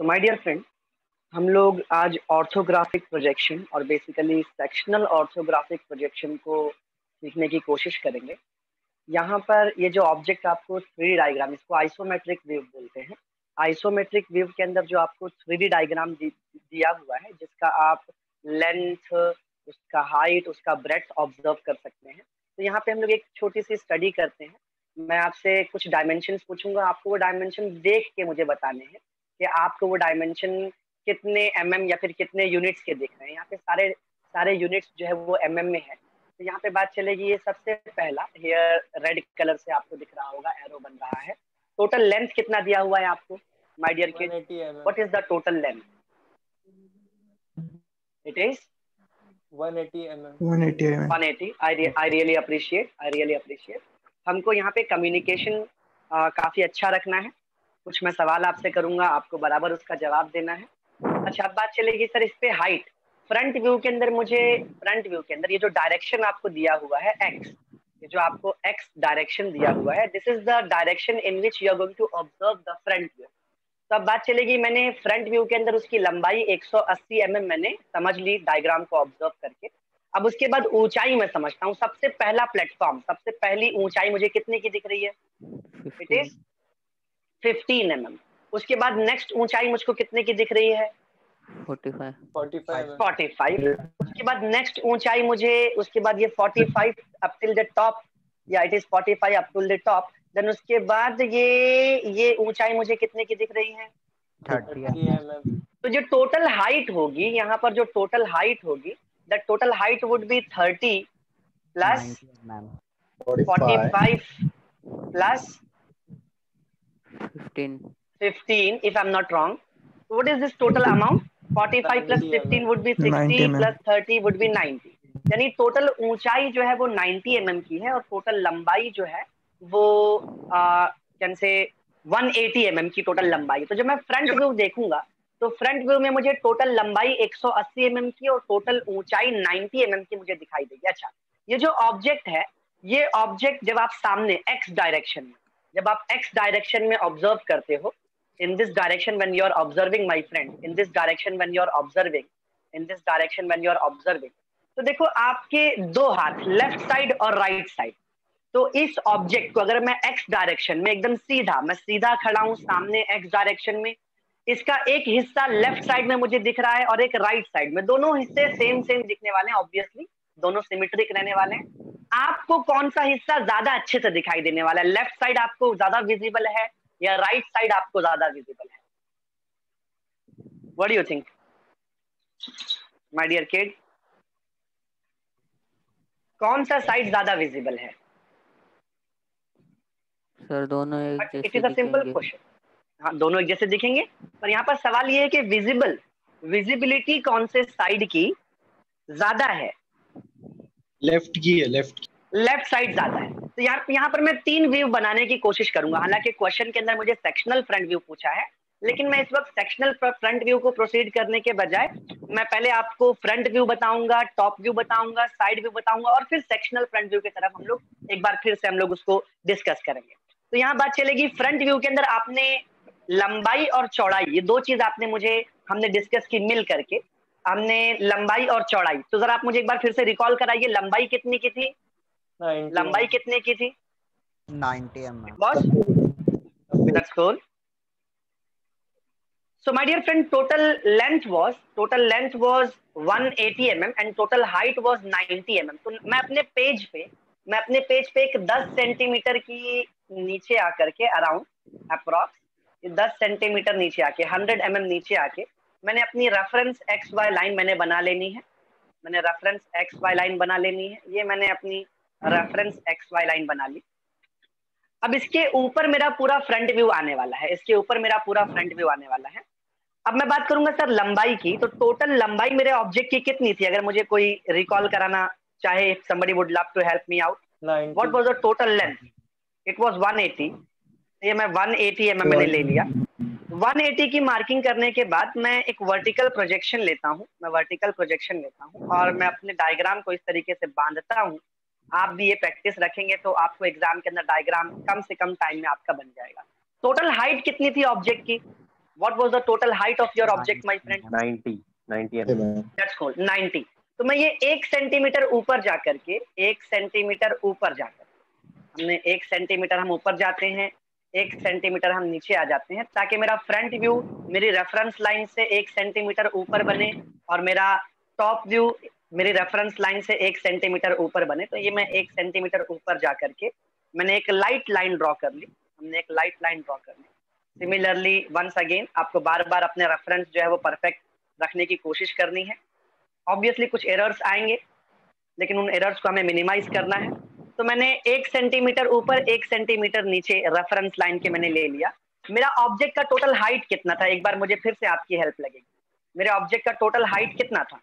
So my dear friend, हम लोग आज ऑर्थोग्राफिक प्रोजेक्शन और बेसिकली सेक्शनल ऑर्थोग्राफिक प्रोजेक्शन को सीखने की कोशिश करेंगे। यहाँ पर ये जो ऑब्जेक्ट आपको थ्री डी डायग्राम, इसको आइसोमेट्रिक व्यू बोलते हैं। आइसोमेट्रिक व्यू के अंदर जो आपको थ्री डी डायग्राम दिया हुआ है, जिसका आप लेंथ, उसका हाइट, उसका ब्रेड्थ ऑब्जर्व कर सकते हैं। तो यहाँ पे हम लोग एक छोटी सी स्टडी करते हैं। मैं आपसे कुछ डायमेंशंस पूछूंगा, आपको वो डायमेंशन देख के मुझे बताने हैं कि आपको वो डायमेंशन कितने या फिर कितने यूनिट्स के दिख रहे हैं। यहाँ पे सारे सारे यूनिट्स जो है वो में है। तो यहाँ पे बात चलेगी, ये सबसे पहला हेयर रेड कलर से आपको दिख रहा होगा, एरो बन रहा है। टोटल लेंथ कितना दिया हुआ है आपको my dear kid? 180 mm. What is the total length? It is 180 mm. 180 mm. 180। I really appreciate. हमको यहाँ पे कम्युनिकेशन काफी अच्छा रखना है। कुछ मैं सवाल आपसे करूंगा, आपको बराबर उसका जवाब देना है। अच्छा, अब बात चलेगी सर इस पे हाइट। फ्रंट व्यू के अंदर ये जो डायरेक्शन आपको दिया हुआ है एक्स, ये जो आपको एक्स डायरेक्शन दिया हुआ है, this is the direction in which you are going to observe the front view. तो अब बात चलेगी, मैंने फ्रंट व्यू के अंदर उसकी लंबाई 180 मैंने समझ ली डायग्राम को ऑब्जर्व करके। अब उसके बाद ऊंचाई मैं समझता हूँ। सबसे पहला प्लेटफॉर्म, सबसे पहली ऊंचाई मुझे कितने की दिख रही है? इट इज 15 उसके बाद नेक्स्ट ऊंचाई मुझको कितने की दिख रही है? 45। उसके बाद नेक्स्ट ऊंचाई मुझे, उसके बाद ये 45 अप टिल द टॉप, या it is 45 up till the top. Then उसके बाद ये ऊंचाई मुझे कितने की दिख रही है? 30 mm. तो जो टोटल हाइट होगी यहाँ पर, जो टोटल हाइट होगी, the total height would be 30 plus 45 plus 15 if I'm not wrong. What is this total amount? 45 plus 15 would be 60 plus 30 would be 90। यानी टोटल ऊंचाई जो है वो 90 की है और टोटल लंबाई जो है वो कैन से 180 की टोटल लंबाई। तो जब मैं फ्रंट व्यू देखूंगा तो फ्रंट व्यू में मुझे टोटल लंबाई 180 की और टोटल ऊंचाई 90 की मुझे दिखाई देगी। अच्छा, ये जो ऑब्जेक्ट है, ये ऑब्जेक्ट जब आप सामने एक्स डायरेक्शन में, जब आप एक्स डायरेक्शन में ऑब्जर्व करते हो, in this direction when you are observing my friend, in this direction when you are observing, in this direction when you are observing, तो देखो आपके दो हाथ लेफ्ट साइड और राइट साइड। तो इस ऑब्जेक्ट को अगर मैं एक्स डायरेक्शन में एकदम सीधा, मैं सीधा खड़ा हूं सामने एक्स डायरेक्शन में, इसका एक हिस्सा लेफ्ट साइड में मुझे दिख रहा है और एक राइट साइड में, दोनों हिस्से सेम सेम दिखने वाले हैं, ऑब्वियसली दोनों सिमेट्रिक रहने वाले हैं। आपको कौन सा हिस्सा ज्यादा अच्छे से दिखाई देने वाला है? लेफ्ट साइड आपको ज्यादा विजिबल है या राइट साइड आपको ज्यादा विजिबल है? What do you think my dear kid? कौन सा साइड ज्यादा विजिबल है? सर दोनों एक जैसे it is a simple question. हाँ, दोनों एक जैसे दिखेंगे, पर यहाँ पर सवाल ये है कि विजिबिलिटी कौन से साइड की ज्यादा है? लेफ्ट की है, लेफ्ट साइड ज्यादा है। तो यहाँ पर मैं तीन व्यू बनाने की कोशिश करूंगा। हालांकि क्वेश्चन के अंदर मुझे सेक्शनल फ्रंट व्यू पूछा है, लेकिन मैं इस वक्त सेक्शनल फ्रंट व्यू को प्रोसीड करने के बजाय मैं पहले आपको फ्रंट व्यू बताऊंगा, टॉप व्यू बताऊंगा, साइड व्यू बताऊंगा और फिर सेक्शनल फ्रंट व्यू की तरफ हम लोग एक बार फिर से हम लोग उसको डिस्कस करेंगे। तो यहाँ बात चलेगी, फ्रंट व्यू के अंदर आपने लंबाई और चौड़ाई, ये दो चीज हमने डिस्कस की मिल करके, हमने लंबाई और चौड़ाई। तो जरा आप मुझे एक बार फिर से रिकॉल कराइए, लंबाई कितनी की थी? 90 लंबाई कितने की थी? 90 mm. Boss, that's cool. So my dear friend, total length was 180 and total height was 90 तो मैं अपने पेज पे एक 10 सेंटीमीटर की नीचे आकर के अराउंड अप्रॉक्स 10 सेंटीमीटर नीचे आके 100 नीचे आके मैंने अपनी रेफरेंस एक्स वाई लाइन मैंने बना लेनी है। ये मैंने अपनी रेफरेंस एक्स वाई लाइन बना ली। अब इसके ऊपर मेरा पूरा फ्रंट व्यू आने वाला है। अब मैं बात करूंगा सर लंबाई की। तो टोटल लंबाई मेरे ऑब्जेक्ट की कितनी थी? अगर मुझे कोई रिकॉल कराना चाहे, if somebody would love to help me out, 90. what was the total length? It was 180। ये मैं 180 मैंने ले लिया। 180 की मार्किंग करने के बाद मैं एक वर्टिकल प्रोजेक्शन लेता हूँ और मैं अपने डायग्राम को इस तरीके से बांधता हूँ। आप भी ये प्रैक्टिस रखेंगे तो आपको एग्जाम के अंदर डायग्राम कम से कम टाइम में आपका बन जाएगा। टोटल हाइट कितनी थी ऑब्जेक्ट की? What was the total height of your object, my friend? 90 mm. That's cool, 90. तो मैं ये 1 सेंटीमीटर ऊपर जाकर के 1 सेंटीमीटर ऊपर जाकर हमने 1 सेंटीमीटर हम ऊपर जाते हैं, 1 सेंटीमीटर हम नीचे आ जाते हैं, ताकि मेरा फ्रंट व्यू मेरी रेफरेंस लाइन से 1 सेंटीमीटर ऊपर बने और मेरा टॉप व्यू मेरी रेफरेंस लाइन से 1 सेंटीमीटर ऊपर बने। तो ये मैं 1 सेंटीमीटर ऊपर जा करके मैंने एक लाइट लाइन ड्रॉ कर ली, हमने एक लाइट लाइन ड्रॉ कर ली। सिमिलरली वंस अगेन आपको बार बार अपने रेफरेंस जो है वो परफेक्ट रखने की कोशिश करनी है। ऑब्वियसली कुछ एरर्स आएंगे, लेकिन उन एरर्स को हमें मिनिमाइज करना है। तो मैंने 1 सेंटीमीटर ऊपर 1 सेंटीमीटर नीचे रेफरेंस लाइन के मैंने ले लिया। मेरा ऑब्जेक्ट का टोटल हाइट कितना था, एक बार मुझे फिर से आपकी हेल्प लगेगी। मेरे ऑब्जेक्ट का टोटल हाइट कितना था?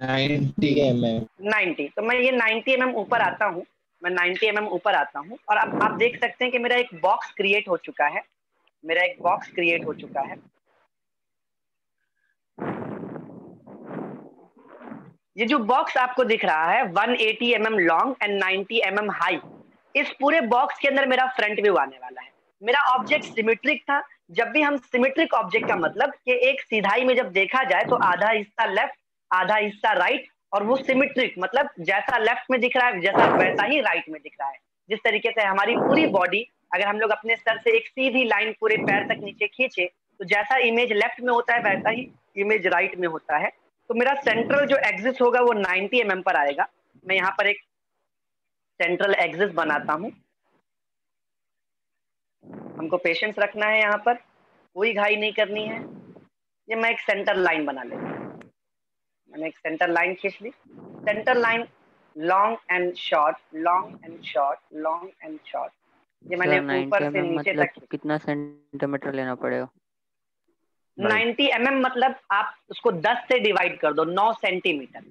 90 mm। 90। तो मैं ये 90 mm ऊपर आता हूँ, मैं 90 mm ऊपर आता हूँ और अब आप देख सकते हैं कि मेरा एक बॉक्स क्रिएट हो चुका है, मेरा एक बॉक्स क्रिएट हो चुका है। ये जो बॉक्स आपको दिख रहा है 180 mm long and 90 mm high, इस पूरे बॉक्स के अंदर मेरा फ्रंट व्यू आने वाला है। मेरा ऑब्जेक्ट सिमेट्रिक था। जब भी हम सिमेट्रिक ऑब्जेक्ट का मतलब कि एक सीधाई में जब देखा जाए तो आधा हिस्सा लेफ्ट आधा हिस्सा राइट, और वो सिमेट्रिक मतलब जैसा लेफ्ट में दिख रहा है जैसा वैसा ही राइट में दिख रहा है। जिस तरीके से हमारी पूरी बॉडी, अगर हम लोग अपने सर से एक सीधी लाइन पूरे पैर तक नीचे खींचे तो जैसा इमेज लेफ्ट में होता है वैसा ही इमेज राइट में होता है। तो मेरा सेंट्रल जो एक्सिस होगा वो 90 mm पर आएगा। मैं यहाँ पर एक सेंट्रल एक्सिस बनाता हूँ। हमको पेशेंस रखना है, यहाँ पर कोई घाई नहीं करनी है। ये मैं एक सेंटर लाइन बना लेता हूँ। मैंने एक सेंटर लाइन खींच ली। Centre line long and short, long and short, long and short. ये मैंने ऊपर से नीचे मतलब तक कितना सेंटीमीटर लेना पड़ेगा? 90 mm मतलब आप उसको 10 से डिवाइड कर दो, 9 सेंटीमीटर।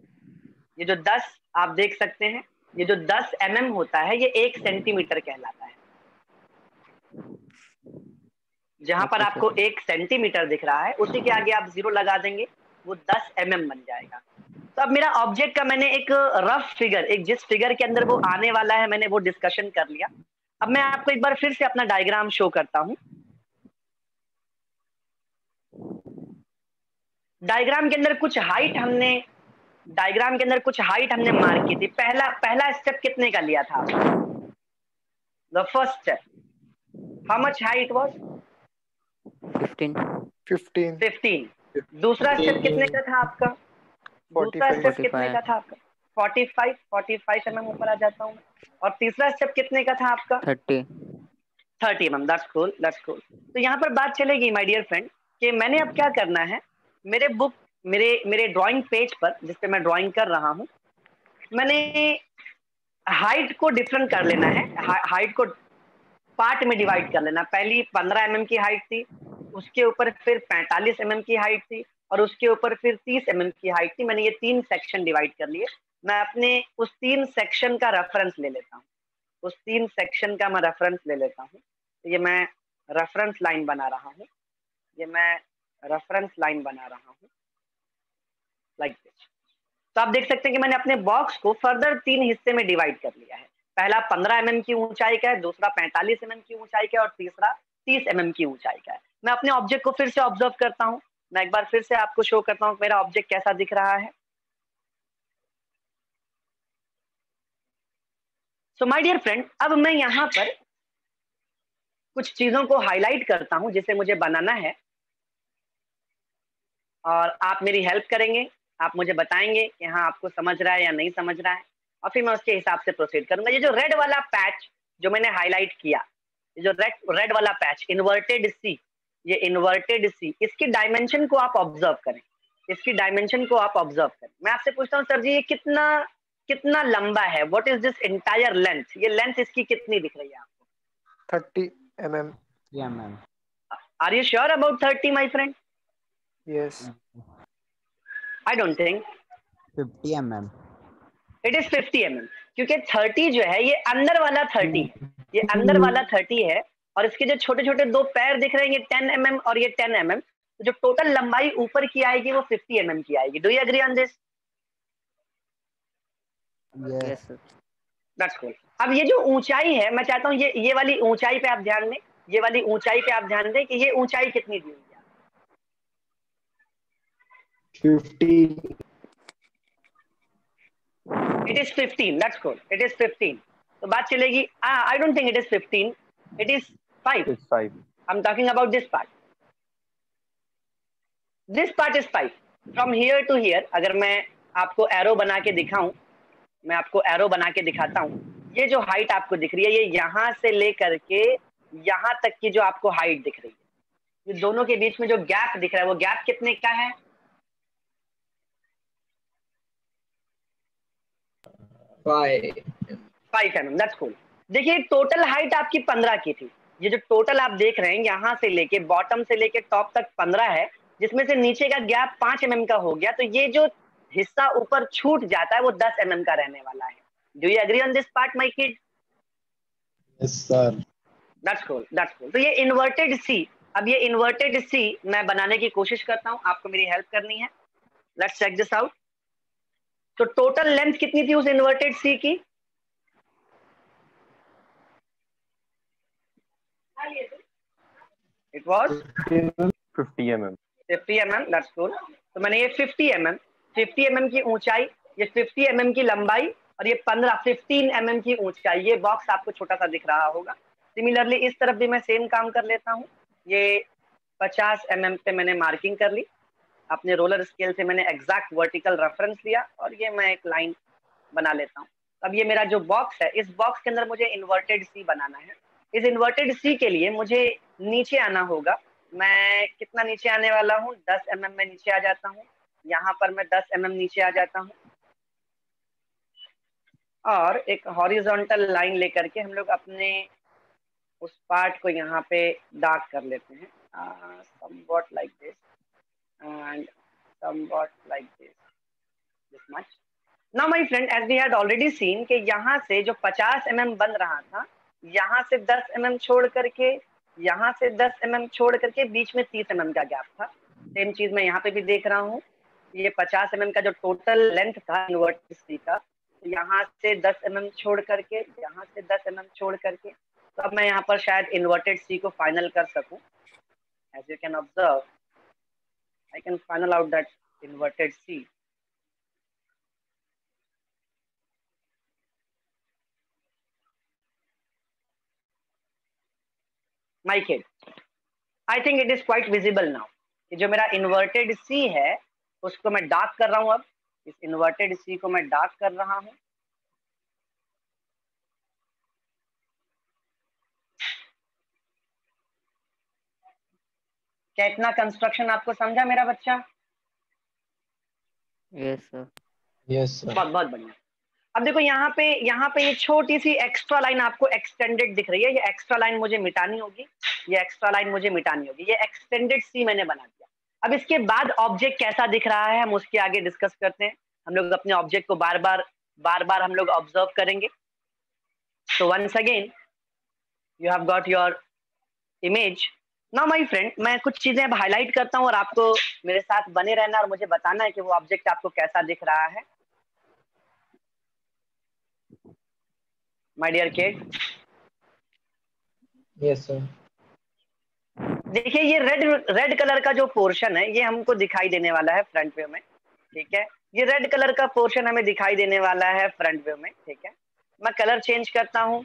ये जो 10 आप देख सकते हैं, ये जो 10 mm होता है ये 1 सेंटीमीटर कहलाता है। जहां पर आपको 1 सेंटीमीटर दिख रहा है उसी के आगे आप 0 लगा देंगे, वो 10 mm बन जाएगा। तो अब मेरा ऑब्जेक्ट का मैंने एक रफ फिगर, एक जिस फिगर के अंदर वो आने वाला है मैंने वो डिस्कशन कर लिया। अब मैं आपको एक बार फिर से अपना डायग्राम शो करता हूं। डायग्राम के अंदर कुछ हाइट हमने मार्क की थी। पहला स्टेप कितने का लिया था? The first step, how much height was? 15। दूसरा स्टेप कितने का था आपका? दूसरा स्टेप कितने का था आपका? 45 mm ऊपर आ जाता हूँ। और तीसरा स्टेप कितने का था आपका? 30 mm। That's cool, that's cool. तो यहाँ पर बात चलेगी माय डियर फ्रेंड कि मैंने अब क्या करना है, मेरे ड्राइंग पेज पर जिस पे मैं ड्राइंग कर रहा हूँ, मैंने हाइट को डिफरेंट कर लेना है। हाइट को पार्ट में डिवाइड कर लेना। पहली 15 mm की हाइट थी, उसके ऊपर फिर 45 mm की हाइट थी और उसके ऊपर फिर 30 mm की हाइट थी। मैंने ये 3 सेक्शन डिवाइड कर लिए। मैं अपने उस 3 सेक्शन का रेफरेंस ले लेता हूँ, उस 3 सेक्शन का मैं रेफरेंस ले लेता हूँ। तो ये मैं रेफरेंस लाइन बना रहा हूँ, ये मैं रेफरेंस लाइन बना रहा हूँ लाइक दिस। तो आप देख सकते हैं कि मैंने अपने बॉक्स को फर्दर 3 हिस्से में डिवाइड कर लिया है। पहला 15 mm की ऊंचाई का है, दूसरा 45 mm की ऊंचाई का है और तीसरा 30 mm की ऊंचाई का है। मैं अपने ऑब्जेक्ट को फिर से ऑब्जर्व करता हूं। मैं एक बार फिर से आपको शो करता हूं मेरा ऑब्जेक्ट कैसा दिख रहा है। सो माय डियर फ्रेंड, अब मैं यहां पर कुछ चीजों को हाईलाइट करता हूं जिसे मुझे बनाना है और आप मेरी हेल्प करेंगे। आप मुझे बताएंगे कि हाँ आपको समझ रहा है या नहीं समझ रहा है, और फिर मैं उसके हिसाब से प्रोसीड करूंगा। ये जो रेड वाला पैच जो मैंने हाईलाइट किया, ये जो रेड वाला पैच इन्वर्टेड सी, ये इन्वर्टेड सी, इसकी डायमेंशन को आप ऑब्जर्व करें, इसकी डायमेंशन को आप ऑब्जर्व करें। मैं आपसे पूछता हूँ सर जी ये कितना लंबा है? What is this entire length? ये लेंथ इसकी कितनी दिख रही है आपको? 30 mm। Are you sure about 30 my friend? Yes। I don't think 50 mm। It is 50 mm, क्योंकि 30 जो है ये अंदर वाला 30 है, ये अंदर वाला 30 है और इसके जो छोटे छोटे 2 पैर दिख रहे हैं ये 10 mm और ये 10 mm। तो जो टोटल लंबाई ऊपर की आएगी वो 50 mm की आएगी। Do you agree on this? Yes. That's cool. अब ये जो ऊंचाई है, मैं चाहता हूँ ये वाली ऊंचाई पे आप ध्यान दें। ये वाली ऊंचाई पे आप ध्यान दें कि ये ऊंचाई कितनी दी हुई है? 15. It is 15. That's good. It is 15. तो बात चलेगी. I don't think it is 15. It is 5. It's 5. I'm talking about this part. This part is 5. From here to here, अगर मैं आपको एरो बना के दिखाऊं, मैं आपको एरो बना के दिखाता हूं, ये जो हाइट आपको दिख रही है, ये यहां से लेकर के यहां तक की जो आपको हाइट दिख रही है, ये दोनों के बीच में जो गैप दिख रहा है, वो गैप कितने का है? 5 mm. That's cool. देखिए टोटल हाइट आपकी 15 की थी. ये जो टोटल आप देख रहे हैं यहां से लेके बॉटम से लेके टॉप तक 15 है, जिसमें से नीचे का गैप 5 mm का हो गया. तो ये जो हिस्सा ऊपर छूट जाता है वो 10 mm का रहने वाला है. Do you agree on this part my kid? Yes, sir. That's cool, that's cool. तो ये इन्वर्टेड सी. अब ये इन्वर्टेड सी मैं बनाने की कोशिश करता हूं, आपको मेरी हेल्प करनी है. Let's check this out. तो टोटल लेंथ कितनी थी उस इन्वर्टेड सी की? It was 50 mm. 50 mm. That's cool. तो मैंने ये 50 mm की ऊंचाई, ये 50 mm की लंबाई और ये 15 mm की ऊंचाई, ये बॉक्स आपको छोटा सा दिख रहा होगा. सिमिलरली इस तरफ भी मैं सेम काम कर लेता हूँ. ये 50 mm पे मैंने मार्किंग कर ली. अपने रोलर स्केल से मैंने एग्जैक्ट वर्टिकल रेफरेंस लिया और ये मैं एक लाइन बना लेता हूँ. अब ये मेरा जो बॉक्स है, इस बॉक्स के अंदर मुझे इन्वर्टेड सी बनाना है. इस इन्वर्टेड सी के लिए मुझे नीचे आना होगा. मैं कितना नीचे आने वाला हूँ? 10 mm में नीचे आ जाता हूँ. यहाँ पर मैं 10 mm नीचे आ जाता हूँ और एक हॉरिजॉन्टल लाइन लेकर के हम लोग अपने उस पार्ट को यहाँ पे डार्क कर लेते हैं. somewhat like this and somewhat like this much. Now my friend, as we had already seen कि यहाँ से जो 50 mm बन रहा था, यहाँ से 10 mm छोड़ करके, यहाँ से 10 mm छोड़ करके बीच में 30 mm का गैप था. सेम चीज मैं यहाँ पे भी देख रहा हूँ. ये 50 mm का जो टोटल लेंथ था इन्वर्टेड सी का, तो यहाँ से 10 mm छोड़ करके, यहाँ से 10 mm छोड़ करके, तो अब मैं यहाँ पर शायद इन्वर्टेड सी को फाइनल कर सकूं. As you can observe, I can final out that inverted C. My kid, I think it is quite visible now कि जो मेरा inverted C है उसको मैं डार्क कर रहा हूँ. अब इस inverted C को मैं डार्क कर रहा हूँ. क्या इतना कंस्ट्रक्शन आपको समझा मेरा बच्चा? Yes sir. Yes, sir. बहुत बहुत बढ़िया. अब देखो यहाँ पे ये छोटी सी एक्स्ट्रा लाइन आपको एक्सटेंडेड दिख रही है. ये एक्स्ट्रा लाइन मुझे मिटानी होगी. ये एक्स्ट्रा लाइन मुझे मिटानी होगी. ये एक्सटेंडेड सी मैंने बना दिया. अब इसके बाद ऑब्जेक्ट कैसा दिख रहा है हम उसके आगे डिस्कस करते हैं. हम लोग अपने ऑब्जेक्ट को बार बार हम लोग ऑब्जर्व करेंगे. तो once again you have got your image. Now my friend, मैं कुछ चीजें अब हाईलाइट करता हूँ और आपको मेरे साथ बने रहना और मुझे बताना है कि वो ऑब्जेक्ट आपको कैसा दिख रहा है. My dear kid, Yes, sir. देखिए ये रेड कलर का जो पोर्शन है ये हमको दिखाई देने वाला है फ्रंट व्यू में. ठीक है, ये रेड कलर का पोर्शन हमें दिखाई देने वाला है फ्रंट व्यू में. ठीक है, मैं कलर चेंज करता हूँ.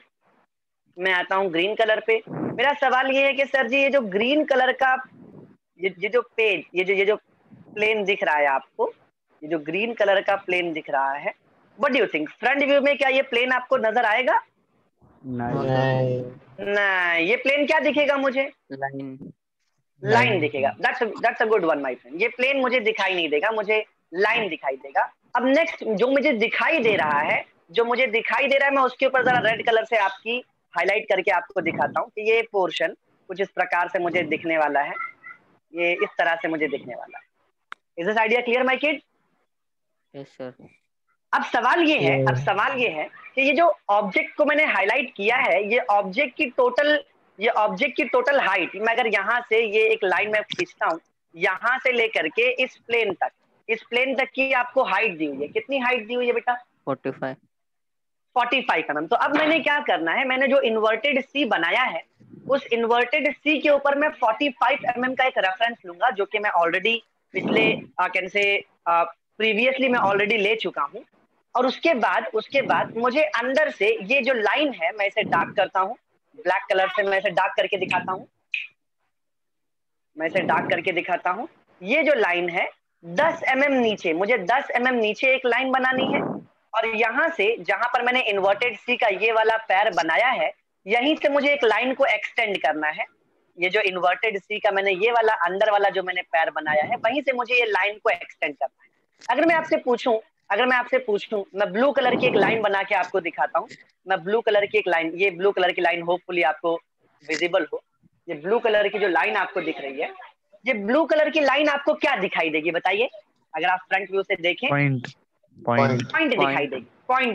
मैं आता हूँ ग्रीन कलर पे. मेरा सवाल ये है कि सर जी ये जो ग्रीन कलर का ये जो पेज, ये जो प्लेन दिख रहा है आपको, ये जो ग्रीन कलर का प्लेन दिख रहा है, what do you think? Front view में क्या ये प्लेन आपको नजर आएगा? नहीं. नहीं, ये प्लेन क्या दिखेगा मुझे? लाइन दिखेगा. That's a good one my friend. ये प्लेन मुझे दिखाई नहीं देगा, मुझे लाइन दिखाई देगा. अब नेक्स्ट जो मुझे दिखाई दे रहा है, मैं उसके ऊपर जरा रेड कलर से आपकी हाईलाइट करके आपको दिखाता हूँ कि ये पोर्शन कुछ इस प्रकार से मुझे दिखने वाला है. ये इस तरह से मुझे दिखने वाला है. Is this idea clear my kid? Yes sir. अब सवाल ये है कि ये जो ऑब्जेक्ट को मैंने हाईलाइट किया है, ये ऑब्जेक्ट की टोटल हाइट, मैं अगर यहाँ से ये एक लाइन में खींचता हूँ, यहाँ से लेकर के इस प्लेन तक की आपको हाइट दी हुई है. कितनी हाइट दी हुई है बेटा? 45. 45 mm। तो अब मैंने क्या करना है, मैंने जो इन्वर्टेड सी बनाया है उस इन्वर्टेड सी के ऊपर मैं 45 mm का एक रेफरेंस लूंगा, जो कि मैं ऑलरेडी पिछले कैन से प्रीवियसली मैं ऑलरेडी ले चुका हूं। और उसके बाद मुझे अंदर से ये जो लाइन है मैं इसे डार्क करता हूं, ब्लैक कलर से मैं इसे डार्क करके दिखाता हूं, मैं इसे डार्क करके दिखाता हूं। ये जो लाइन है 10 mm नीचे, मुझे 10 mm नीचे एक लाइन बनानी है, और यहां से जहां पर मैंने इन्वर्टेड सी का ये वाला पैर बनाया है यहीं से मुझे एक लाइन को एक्सटेंड करना है। ये जो इन्वर्टेड सी का मैंने ये वाला अंदर वाला जो मैंने पैर बनाया है वहीं से मुझे ये लाइन को एक्सटेंड करना है। अगर मैं आपसे पूछूं मैं ब्लू कलर की एक लाइन बना के आपको दिखाता हूं। मैं ब्लू कलर की एक लाइन, ये ब्लू कलर की लाइन होपफुली आपको विजिबल हो, ये ब्लू कलर की जो लाइन आपको दिख रही है, ये ब्लू कलर की लाइन आपको क्या दिखाई देगी बताइए? अगर आप फ्रंट व्यू से देखें, पॉइंट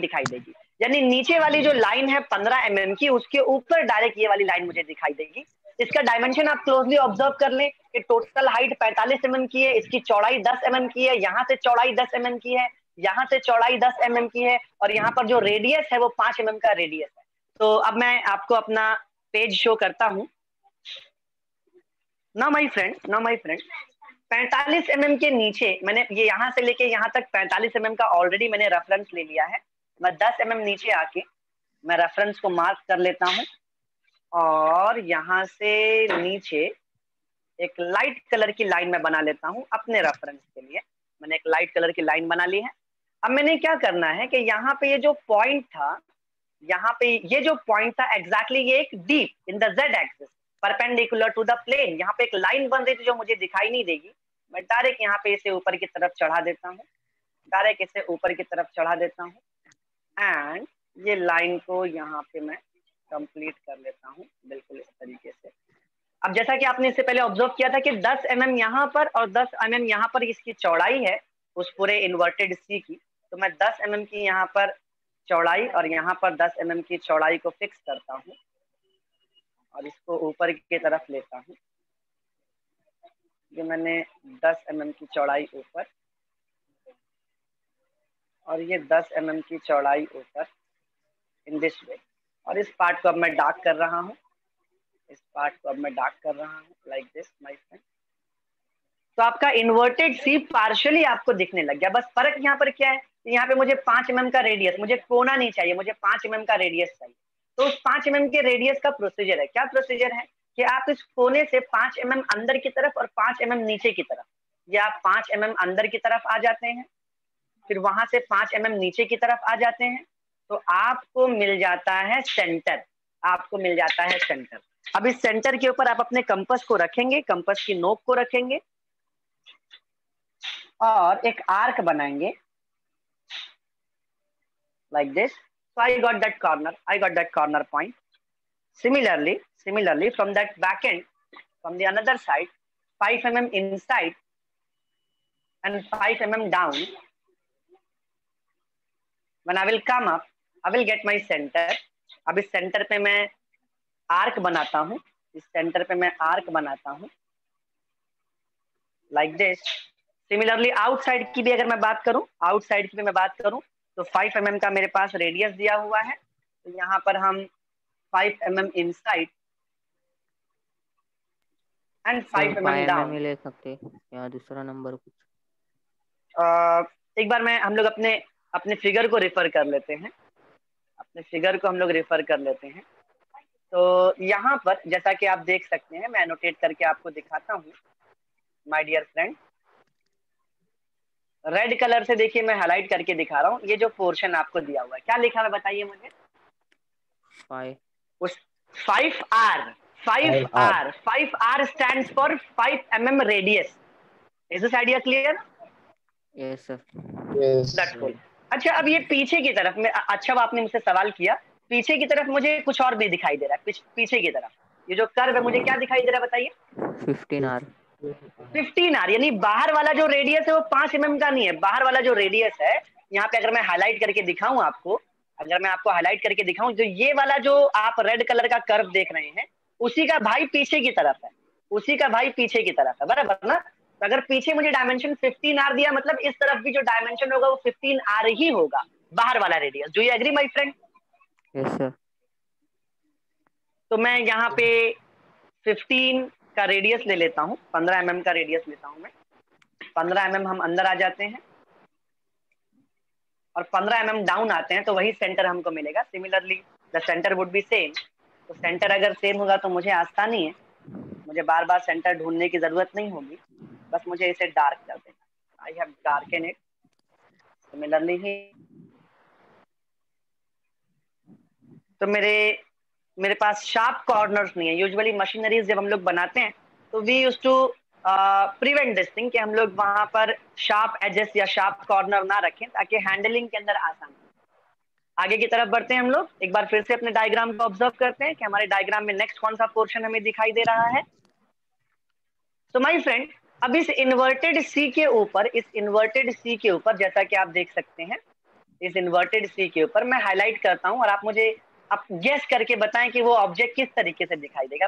दिखाई देगी। यानी नीचे वाली जो लाइन है 15 mm की, उसके ऊपर डायरेक्ट ये वाली लाइन मुझे दिखाई देगी। इसका डायमेंशन आप क्लोजली ऑब्जर्व कर लें कि टोटल हाइट 45 mm की है, इसकी चौड़ाई 10 mm की है, यहाँ से चौड़ाई 10 mm की है, यहाँ से चौड़ाई 10 mm की है, और यहाँ पर जो रेडियस है वो 5 mm का रेडियस है। तो अब मैं आपको अपना पेज शो करता हूँ। ना माय फ्रेंड 45 mm के नीचे मैंने ये यहाँ से लेके यहाँ तक 45 mm का ऑलरेडी मैंने रेफरेंस ले लिया है। मैं 10 mm नीचे आके मैं रेफरेंस को मार्क कर लेता हूँ, और यहाँ से नीचे एक लाइट कलर की लाइन में बना लेता हूँ अपने रेफरेंस के लिए। मैंने एक लाइट कलर की लाइन बना ली है। अब मैंने क्या करना है कि यहाँ पे ये जो पॉइंट था, यहाँ पे ये जो पॉइंट था एग्जैक्टली ये एक deep in the Z axis perpendicular to the plane, यहाँ पे एक लाइन बन रही थी जो मुझे दिखाई नहीं देगी। मैं डायरेक्ट यहाँ पे इसे ऊपर की तरफ चढ़ा देता हूँ, एंड ये लाइन को यहाँ पे मैं कंप्लीट कर लेता हूँ बिल्कुल इस तरीके से। अब जैसा कि आपने इससे पहले ऑब्जर्व किया था कि 10 mm यहाँ पर और 10 mm यहाँ पर इसकी चौड़ाई है उस पूरे इन्वर्टेड सी की, तो मैं 10 mm की यहाँ पर चौड़ाई और यहाँ पर 10 mm की चौड़ाई को फिक्स करता हूँ और इसको ऊपर की तरफ लेता हूँ। ये मैंने 10 mm की चौड़ाई ऊपर और ये 10 mm की चौड़ाई ऊपर इन दिस वे, और इस पार्ट को अब मैं डार्क कर रहा हूँ, लाइक दिस माय फ्रेंड। तो आपका इन्वर्टेड सी पार्शियली आपको दिखने लग गया। बस फर्क यहाँ पर क्या है, यहाँ पे मुझे 5 mm का रेडियस, मुझे कोना नहीं चाहिए, मुझे 5 mm का रेडियस चाहिए। तो उस 5 mm के रेडियस का प्रोसीजर है, क्या प्रोसीजर है कि आप इस कोने से 5 mm अंदर की तरफ और 5 mm नीचे की तरफ, या आप 5 mm अंदर की तरफ आ जाते हैं, फिर वहां से 5 mm नीचे की तरफ आ जाते हैं, तो आपको मिल जाता है सेंटर, अब इस सेंटर के ऊपर आप अपने कंपास को रखेंगे, कंपास की नोक को रखेंगे और एक आर्क बनाएंगे like this. So I got that corner point. Similarly, from that back end, from the another side, 5 mm inside and 5 mm down. When I will come up, I will get my center. अब इस centre पे मैं arc बनाता हूँ, like this. Similarly, outside की भी अगर मैं बात करूँ, तो 5 mm का मेरे पास रेडियस दिया हुआ है, तो यहाँ पर हम 5 mm inside and 5 mm down ले सकते या दूसरा नंबर कुछ। एक बार हम लोग अपने फिगर को रेफर कर लेते हैं, तो यहाँ पर जैसा कि आप देख सकते हैं, मैं एनोटेट करके आपको दिखाता हूँ my dear friend. Red colour से देखिए मैं हाईलाइट करके दिखा रहा हूँ, ये जो पोर्शन आपको दिया हुआ है क्या लिखा है बताइए मुझे? 5R stands for 5 mm radius. Is this idea clear? Yes sir. Yes. That's cool. अच्छा, अब ये पीछे की तरफ में, अच्छा आपने मुझसे सवाल किया, पीछे की तरफ मुझे कुछ और भी दिखाई दे रहा है। पीछे की तरफ ये जो कर्व है मुझे क्या दिखाई दे रहा है बताइए? 15R, यानी बाहर वाला जो रेडियस है वो 5 mm का नहीं है, बाहर वाला जो रेडियस है यहाँ पे अगर मैं हाईलाइट करके दिखाऊं आपको, जो ये वाला जो आप रेड कलर का कर्व देख रहे हैं उसी का भाई पीछे की तरफ है, बराबर ना? तो अगर पीछे मुझे डायमेंशन 15R दिया, मतलब इस तरफ भी जो डायमेंशन होगा वो 15R ही होगा, बाहर वाला radius. Do you agree my friend? Yes sir. तो मैं यहाँ पे 15 का रेडियस ले लेता हूँ, 15 mm का रेडियस लेता हूँ मैं। 15 mm हम अंदर आ जाते हैं और 15 mm डाउन आते हैं, तो वही सेंटर हमको मिलेगा। Similarly the centre would be same. तो सेंटर अगर सेम होगा तो मुझे आसानी है, मुझे बार बार सेंटर ढूंढने की जरूरत नहीं होगी, बस मुझे इसे डार्क कर देना। I have darken it. Similarly ही तो मेरे पास शार्प कॉर्नर्स नहीं है। यूजुअली मशीनरीज जब हम लोग बनाते हैं तो we use to prevent this thing कि हम लोग वहां पर शार्प एजेस या शार्प कॉर्नर ना रखें ताकि हैंडलिंग के अंदर आसानी। आगे की तरफ बढ़ते हैं हम लोग, एक बार फिर से अपने डायग्राम को ऑब्जर्व करते हैं कि हमारे डायग्राम में नेक्स्ट कौन सा पोर्शन हमें दिखाई दे रहा है। तो माय फ्रेंड, अब इस इन्वर्टेड सी के ऊपर जैसा कि आप देख सकते हैं, इस इन्वर्टेड सी के ऊपर मैं हाईलाइट करता हूं और आप गेस करके बताएं कि वो ऑब्जेक्ट किस तरीके से दिखाई देगा।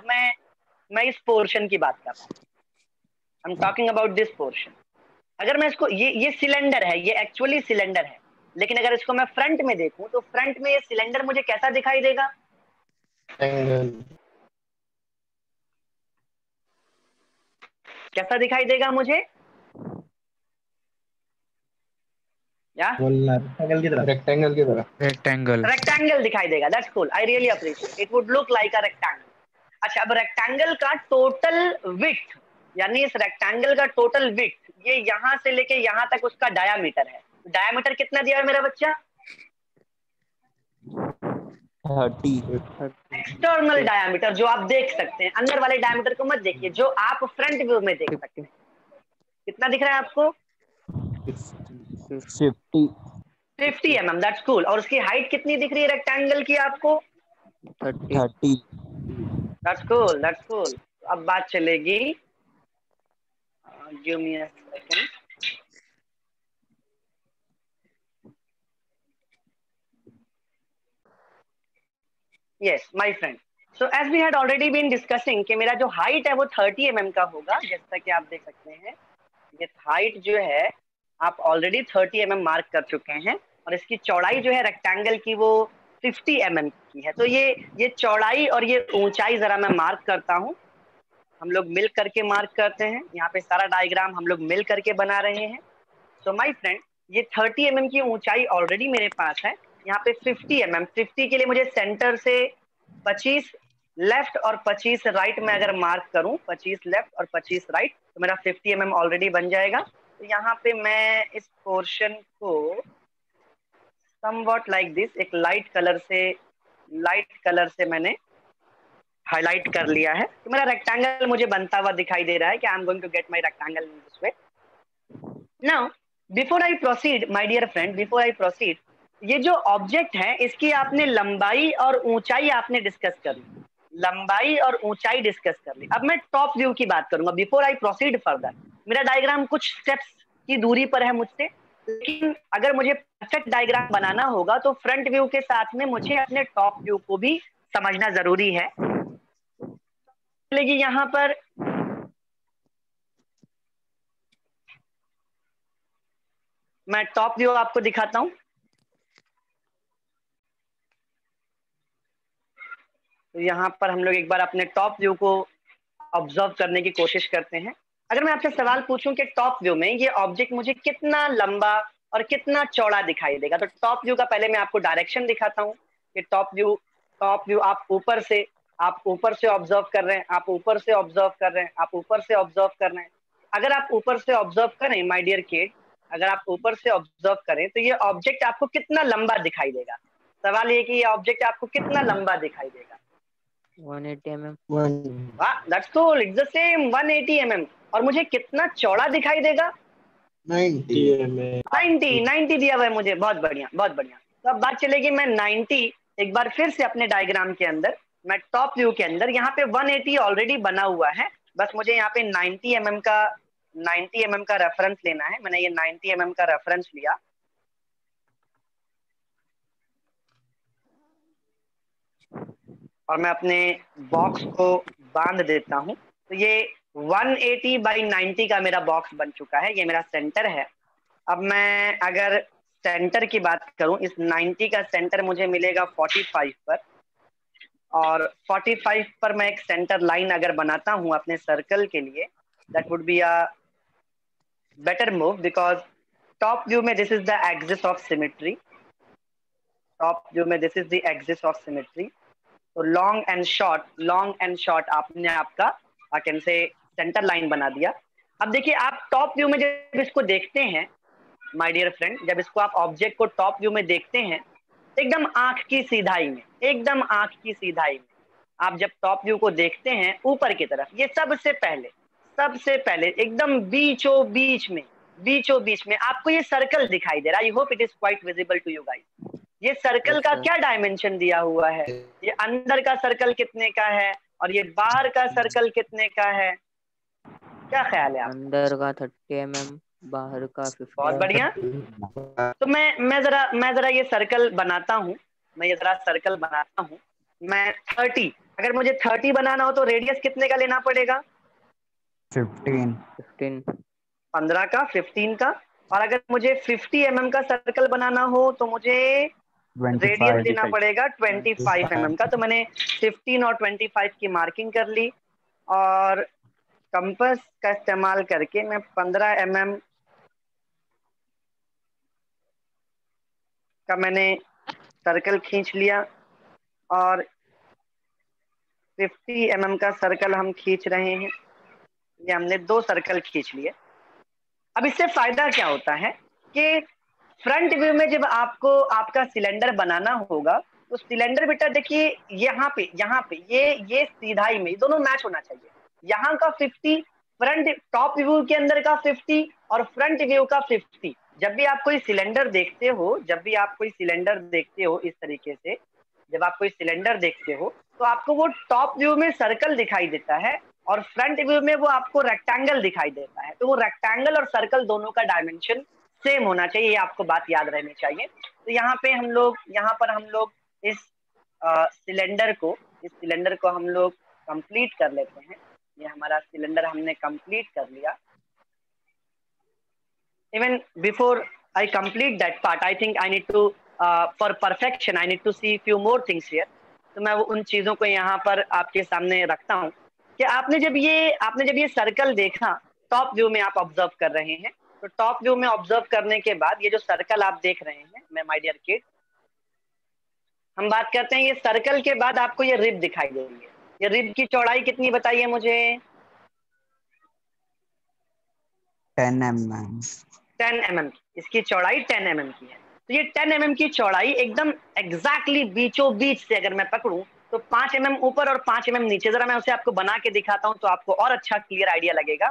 मैं इस पोर्शन की बात कर रहा हूं। I am talking about this portion. अगर मैं इसको ये सिलेंडर है, ये एक्चुअली सिलेंडर है, लेकिन अगर इसको मैं फ्रंट में देखूं तो फ्रंट में ये सिलेंडर मुझे कैसा दिखाई देगा? कैसा दिखाई देगा मुझे? या रेक्टेंगल की तरह रेक्टेंगल दिखाई देगा। That's cool, I really appreciate. It would look like a rectangle. अच्छा, अब रेक्टेंगल का टोटल विड्थ, यानी इस रेक्टेंगल का टोटल विड्थ, ये यहां से लेके यहां तक उसका डायामीटर है। डायामीटर कितना दिया है मेरा बच्चा? 30। एक्सटर्नल डायामीटर, जो आप देख सकते हैं। अंदर वाले डायामीटर को मत देखिए, जो आप फ्रंट व्यू में देख सकते हैं। कितना दिख रहा है आपको? 50 mm। That's cool. और उसकी हाइट कितनी दिख रही है रेक्टेंगल की आपको? 30। That's cool, that's cool. अब बात चलेगी, give me a second. Yes my friend, so as we had already been discussing कि मेरा जो हाइट है वो 30 mm का होगा। जैसा कि आप देख सकते हैं, ये हाइट जो है आप ऑलरेडी 30 mm मार्क कर चुके हैं, और इसकी चौड़ाई जो है रेक्टेंगल की वो 50 mm की है। तो ये चौड़ाई और ये ऊंचाई जरा मैं मार्क करता हूँ। हम लोग मिल करके मार्क करते हैं। यहाँ पे सारा डायग्राम हम लोग मिल करके बना रहे हैं। सो माय फ्रेंड, ये 30 mm की ऊंचाई ऑलरेडी मेरे पास है। यहाँ पे 50 mm, 50 के लिए मुझे सेंटर से 25 लेफ्ट और 25 राइट में अगर मार्क करूं, 25 लेफ्ट और 25 राइट, तो मेरा 50 mm ऑलरेडी बन जाएगा। तो यहाँ पे मैं इस पोर्शन को समवॉट लाइक दिस, एक लाइट कलर से मैंने हाईलाइट कर लिया है। तो मेरा रेक्टेंगल मुझे बनता हुआ दिखाई दे रहा है कि I am going to get my rectangle in this way. Now before I proceed my dear friend, before I proceed, ये जो ऑब्जेक्ट है इसकी आपने लंबाई और ऊंचाई आपने डिस्कस कर ली। लंबाई और ऊंचाई डिस्कस कर ली। अब मैं टॉप व्यू की बात करूंगा बिफोर आई प्रोसीड फर्दर। मेरा डायग्राम कुछ स्टेप्स की दूरी पर है मुझसे, लेकिन अगर मुझे परफेक्ट डायग्राम बनाना होगा तो फ्रंट व्यू के साथ में मुझे अपने टॉप व्यू को भी समझना जरूरी है। लेकिन यहाँ पर मैं टॉप व्यू आपको दिखाता हूं। तो यहाँ पर हम लोग एक बार अपने टॉप व्यू को ऑब्जर्व करने की कोशिश करते हैं। अगर मैं आपसे सवाल पूछूं कि टॉप व्यू में ये ऑब्जेक्ट मुझे कितना लंबा और कितना चौड़ा दिखाई देगा, तो टॉप व्यू का पहले मैं आपको डायरेक्शन दिखाता हूं कि टॉप व्यू आप ऊपर से ऑब्जर्व कर रहे हैं, आप ऊपर से ऑब्जर्व कर रहे हैं, आप ऊपर से ऑब्जर्व कर रहे हैं। अगर आप ऊपर से ऑब्जर्व करें माय डियर किड, अगर आप ऊपर से ऑब्जर्व करें तो ये ऑब्जेक्ट आपको कितना लंबा दिखाई देगा? सवाल ये कि ये ऑब्जेक्ट आपको कितना लंबा दिखाई देगा? 180 mm। वाह, that's cool, it's the same 180 mm। और मुझे कितना चौड़ा दिखाई देगा? 90 दिया हुआ है मुझे। बहुत बढ़िया, बहुत बढ़िया। तो अब बात चलेगी, मैं 90 एक बार फिर से अपने डायग्राम के अंदर, मैं टॉप व्यू के अंदर, यहाँ पे 180 ऑलरेडी बना हुआ है, बस मुझे यहाँ पे 90 mm का रेफरेंस लेना है। मैंने ये 90 mm का रेफरेंस लिया। और मैं अपने बॉक्स को बांध देता हूं। तो ये 180 by 90 का मेरा बॉक्स बन चुका है, ये मेरा सेंटर है। अब मैं अगर सेंटर की बात करूं, इस 90 का सेंटर मुझे मिलेगा 45 पर, और 45 पर मैं एक सेंटर लाइन अगर बनाता हूं अपने सर्कल के लिए, that would be a better move, because top view में this is the axis of symmetry, top view में this is the axis of symmetry. तो लॉन्ग एंड शॉर्ट आपने आपका I can say centre line बना दिया। अब देखिए आप टॉप व्यू में जब इसको देखते हैं माय डियर फ्रेंड, जब इसको आप ऑब्जेक्ट को टॉप व्यू में देखते हैं, एकदम आंख की सीधाई में, एकदम आंख की सीधाई में आप जब टॉप व्यू को देखते हैं ऊपर की तरफ, ये सबसे पहले एकदम बीचों बीच में आपको ये सर्कल दिखाई दे रहा है। I hope it is quite visible to you guys. ये सर्कल का क्या डायमेंशन दिया हुआ है, ये अंदर का सर्कल कितने का है और ये बाहर का सर्कल कितने का है, क्या ख्याल है आप? अंदर का 30 mm, बाहर का 50। बहुत बढ़िया। तो मैं जरा ये सर्कल बनाता हूँ, मैं 30, अगर मुझे 30 बनाना हो तो रेडियस कितने का लेना पड़ेगा? 15 15 का, 15 का। और अगर मुझे 50 mm का सर्कल बनाना हो तो मुझे रेडियस देना पड़ेगा 25 mm का। तो मैंने 15 और 25 की मार्किंग कर ली, और कंपास का इस्तेमाल करके मैं 15 mm का मैंने सर्कल खींच लिया, और 50 mm का सर्कल हम खींच रहे हैं। ये हमने 2 सर्कल खींच लिए। अब इससे फायदा क्या होता है कि फ्रंट व्यू में जब आपको आपका सिलेंडर बनाना होगा तो सिलेंडर बेटा देखिए यहाँ पे ये सीधाई में दोनों मैच होना चाहिए। यहाँ का 50 फ्रंट टॉप व्यू के अंदर का 50 और फ्रंट व्यू का 50। जब भी आप कोई सिलेंडर देखते हो इस तरीके से, जब आप कोई सिलेंडर देखते हो तो आपको वो टॉप व्यू में सर्कल दिखाई देता है और फ्रंट व्यू में वो आपको रेक्टेंगल दिखाई देता है। तो वो रेक्टेंगल और सर्कल दोनों का डायमेंशन सेम होना चाहिए, ये आपको बात याद रहनी चाहिए। तो यहाँ पर हम लोग इस सिलेंडर को हम लोग कंप्लीट कर लेते हैं। ये हमारा सिलेंडर हमने कंप्लीट कर लिया। Even before I complete that part, I think I need to for perfection I need to see few more things here. तो मैं वो उन चीजों को यहाँ पर आपके सामने रखता हूँ कि आपने जब ये सर्कल देखा, टॉप व्यू में आप ऑब्जर्व कर रहे हैं, तो टॉप व्यू में ऑब्जर्व करने के बाद ये जो सर्कल आप देख रहे हैं, मैं माय डियर किड, हम बात करते हैं ये सर्कल के बाद आपको ये रिब दिखाई दे रही है। ये रिब की चौड़ाई कितनी बताइए मुझे? 10 mm 10 mm, इसकी चौड़ाई 10 mm की है। तो ये 10 mm की चौड़ाई एकदम एग्जैक्टली बीचों बीच से अगर मैं पकड़ूं तो 5 mm ऊपर और 5 mm नीचे। जरा मैं उसे आपको बना के दिखाता हूं तो आपको और अच्छा क्लियर आइडिया लगेगा।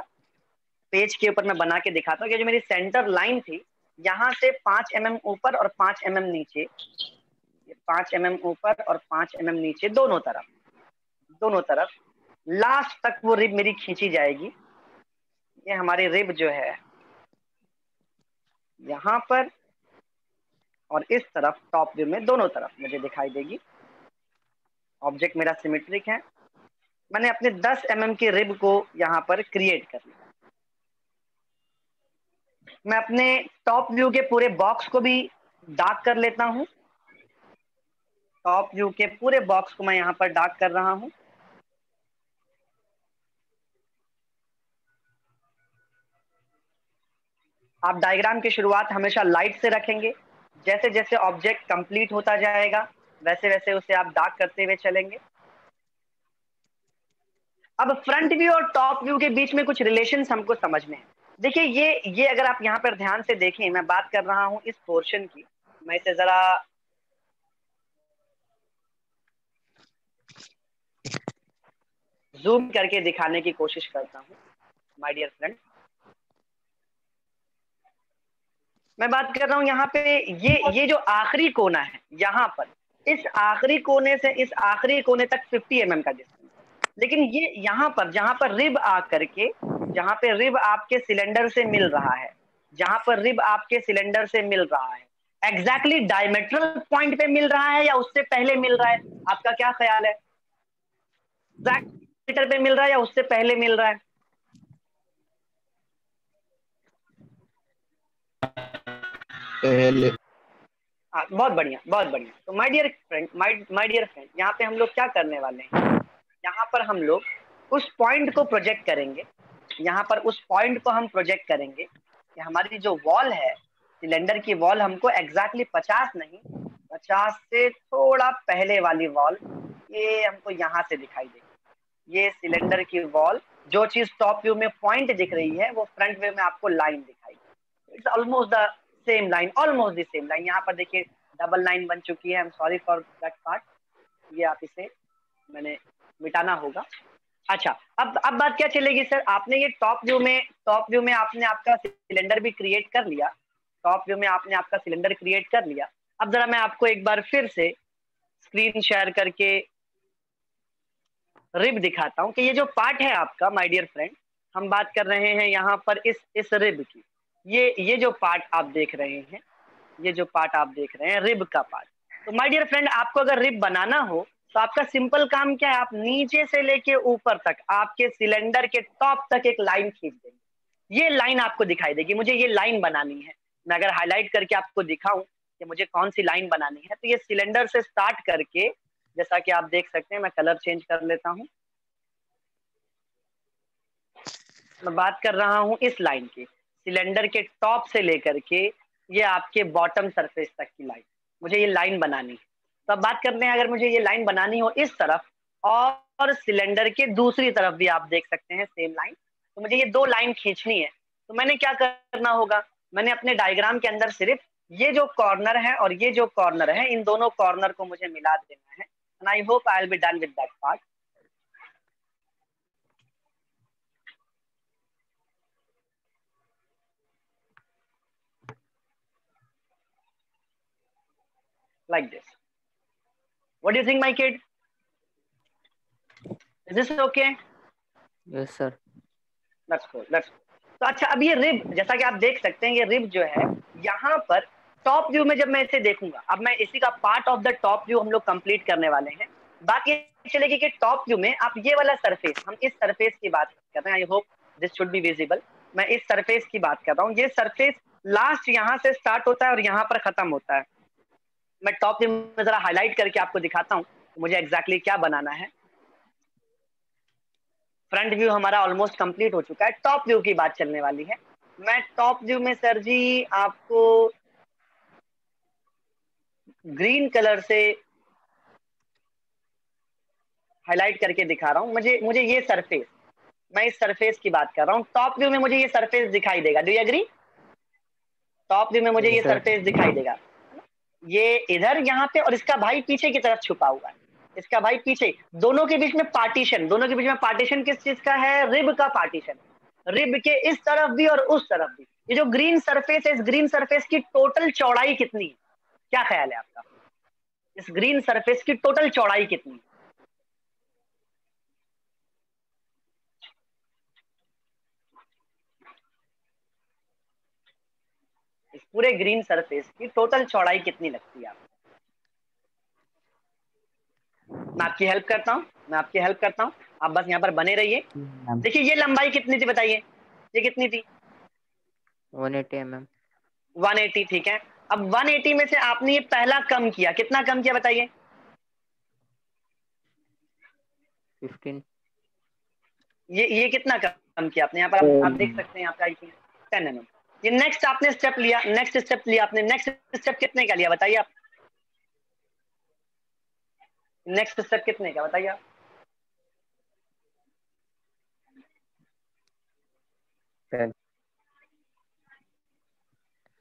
पेज के ऊपर मैं बना के दिखाता हूँ कि जो मेरी सेंटर लाइन थी, यहाँ से 5 mm ऊपर और 5 mm नीचे, ये 5 mm ऊपर और 5 mm नीचे, दोनों तरफ लास्ट तक वो रिब मेरी खींची जाएगी। ये हमारी रिब जो है यहाँ पर और इस तरफ टॉप व्यू में दोनों तरफ मुझे दिखाई देगी। ऑब्जेक्ट मेरा सिमेट्रिक है। मैंने अपने 10 mm की रिब को यहाँ पर क्रिएट कर लिया। मैं अपने टॉप व्यू के पूरे बॉक्स को भी डार्क कर लेता हूँ। टॉप व्यू के पूरे बॉक्स को मैं यहाँ पर डार्क कर रहा हूँ। आप डायग्राम की शुरुआत हमेशा लाइट से रखेंगे। जैसे जैसे ऑब्जेक्ट कंप्लीट होता जाएगा वैसे वैसे उसे आप डार्क करते हुए चलेंगे। अब फ्रंट व्यू और टॉप व्यू के बीच में कुछ रिलेशंस हमको समझने हैं। देखिए ये अगर आप यहाँ पर ध्यान से देखें, मैं बात कर रहा हूँ इस पोर्शन की, मैं इसे जरा जूम करके दिखाने की कोशिश करता हूँ माय डियर फ्रेंड। मैं बात कर रहा हूँ यहाँ पे ये जो आखिरी कोना है, यहाँ पर इस आखिरी कोने से इस आखिरी कोने तक 50 mm का डिस्टेंस है। लेकिन ये यहाँ पर जहाँ पर रिब आ करके, जहाँ पे रिब आपके सिलेंडर से मिल रहा है, जहाँ पर रिब आपके सिलेंडर से मिल रहा है, एग्जैक्टली डायमेट्रल पॉइंट पे मिल रहा है या उससे पहले मिल रहा है? आपका क्या ख्याल है? एग्जैक्ट पे मिल रहा है या उससे पहले मिल रहा है? पहले हाँ, बहुत बढ़िया बहुत बढ़िया। तो my dear friend, my dear friend, यहाँ पे हम लोग क्या करने वाले हैं, यहाँ पर हम लोग उस पॉइंट को प्रोजेक्ट करेंगे, यहाँ पर उस पॉइंट को हम प्रोजेक्ट करेंगे कि हमारी जो वॉल है, सिलेंडर की वॉल हमको एग्जैक्टली 50 नहीं, 50 से थोड़ा पहले वाली वॉल, ये हमको यहाँ से दिखाई देगी। ये सिलेंडर की वॉल, जो चीज टॉप व्यू में पॉइंट दिख रही है वो फ्रंट व्यू में आपको लाइन दिखाई देगी। It's almost the same line, almost the same line. यहाँ पर देखिए डबल लाइन बन चुकी है, I am sorry for that part, ये आप इसे मैंने मिटाना होगा। अच्छा, अब बात क्या चलेगी सर, आपने ये टॉप व्यू में आपने आपका सिलेंडर भी क्रिएट कर लिया, टॉप व्यू में आपने आपका सिलेंडर क्रिएट कर लिया। अब जरा मैं आपको एक बार फिर से स्क्रीन शेयर करके रिब दिखाता हूं कि ये जो पार्ट है आपका, माय डियर फ्रेंड, हम बात कर रहे हैं यहाँ पर इस रिब की। ये जो पार्ट आप देख रहे हैं, ये जो पार्ट आप देख रहे हैं रिब का पार्ट। तो माय डियर फ्रेंड, आपको अगर रिब बनाना हो तो आपका सिंपल काम क्या है, आप नीचे से लेके ऊपर तक आपके सिलेंडर के टॉप तक एक लाइन खींच देंगे। ये लाइन आपको दिखाई देगी, मुझे ये लाइन बनानी है। मैं अगर हाईलाइट करके आपको दिखाऊं कि मुझे कौन सी लाइन बनानी है, तो ये सिलेंडर से स्टार्ट करके, जैसा कि आप देख सकते हैं, मैं कलर चेंज कर लेता हूं, मैं बात कर रहा हूं इस लाइन की, सिलेंडर के टॉप से लेकर के ये आपके बॉटम सरफेस तक की लाइन, मुझे ये लाइन बनानी है। तो अब बात करते हैं, अगर मुझे ये लाइन बनानी हो इस तरफ और सिलेंडर के दूसरी तरफ भी आप देख सकते हैं सेम लाइन, तो मुझे ये दो लाइन खींचनी है। तो मैंने क्या करना होगा, मैंने अपने डायग्राम के अंदर सिर्फ ये जो कॉर्नर है और ये जो कॉर्नर है, इन दोनों कॉर्नर को मुझे मिला देना है। And I hope I will be done with that part. Like this. What do you think, my kid? Is this okay? Yes sir. Let's go. Let's go. तो अच्छा, अब ये रिब, जैसा कि आप देख सकते हैं, ये रिब जो है यहाँ पर टॉप व्यू में जब मैं इसे देखूंगा, अब मैं इसी का part of the top view हम लोग कंप्लीट करने वाले हैं। बात ये चलेगी कि टॉप व्यू में आप ये वाला सरफेस, हम इस सरफेस की बात कर रहे हैं, I hope this should be visible. मैं इस सरफेस की बात कर रहा हूँ, ये सरफेस लास्ट यहाँ से स्टार्ट होता है और यहाँ पर खत्म होता है। मैं टॉप व्यू में जरा हाईलाइट करके आपको दिखाता हूँ मुझे एग्जैक्टली क्या बनाना है। फ्रंट व्यू हमारा ऑलमोस्ट कंप्लीट हो चुका है, टॉप व्यू की बात चलने वाली है। मैं टॉप व्यू में सर जी आपको ग्रीन कलर से हाईलाइट करके दिखा रहा हूं। मुझे ये सरफेस, मैं इस सरफेस की बात कर रहा हूं। टॉप व्यू में मुझे ये सरफेस दिखाई देगा, do you agree? Top view में मुझे ये सरफेस दिखाई देगा, ये इधर यहाँ पे, और इसका भाई पीछे की तरफ छुपा हुआ है, इसका भाई पीछे। दोनों के बीच में पार्टीशन, दोनों के बीच में पार्टीशन किस चीज का है? रिब का पार्टीशन। रिब के इस तरफ भी और उस तरफ भी। ये जो ग्रीन सरफेस है, इस ग्रीन सरफेस की टोटल चौड़ाई कितनी है? क्या ख्याल है आपका, इस ग्रीन सरफेस की टोटल चौड़ाई कितनी है? इस पूरे ग्रीन सरफेस की टोटल चौड़ाई कितनी लगती है आपको? मैं आपकी हेल्प करता हूँ, मैं आपकी हेल्प करता हूँ, आप बस यहाँ पर बने रहिए। देखिए ये लंबाई कितनी थी बताइए, ये कितनी थी? 180 mm। 180, ठीक है। अब 180 में से आपने ये पहला कम किया, कितना कम किया बताइए? 15। ये कितना कम किया आपने? यहाँ पर आप देख सकते हैं आपका 10 mm। ये नेक्स्ट आपने स्टेप लिया, नेक्स्ट स्टेप लिया आपने, नेक्स्ट स्टेप कितने का लिया बताइए आप? नेक्स्ट स्टेप कितने का बताइए आप?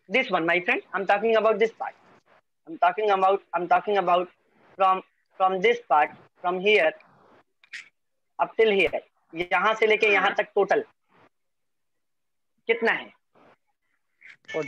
This one, my friend, I'm talking about this part. I'm talking about from this part, from here up till here, यहाँ से लेके यहाँ तक टोटल कितना है? 40।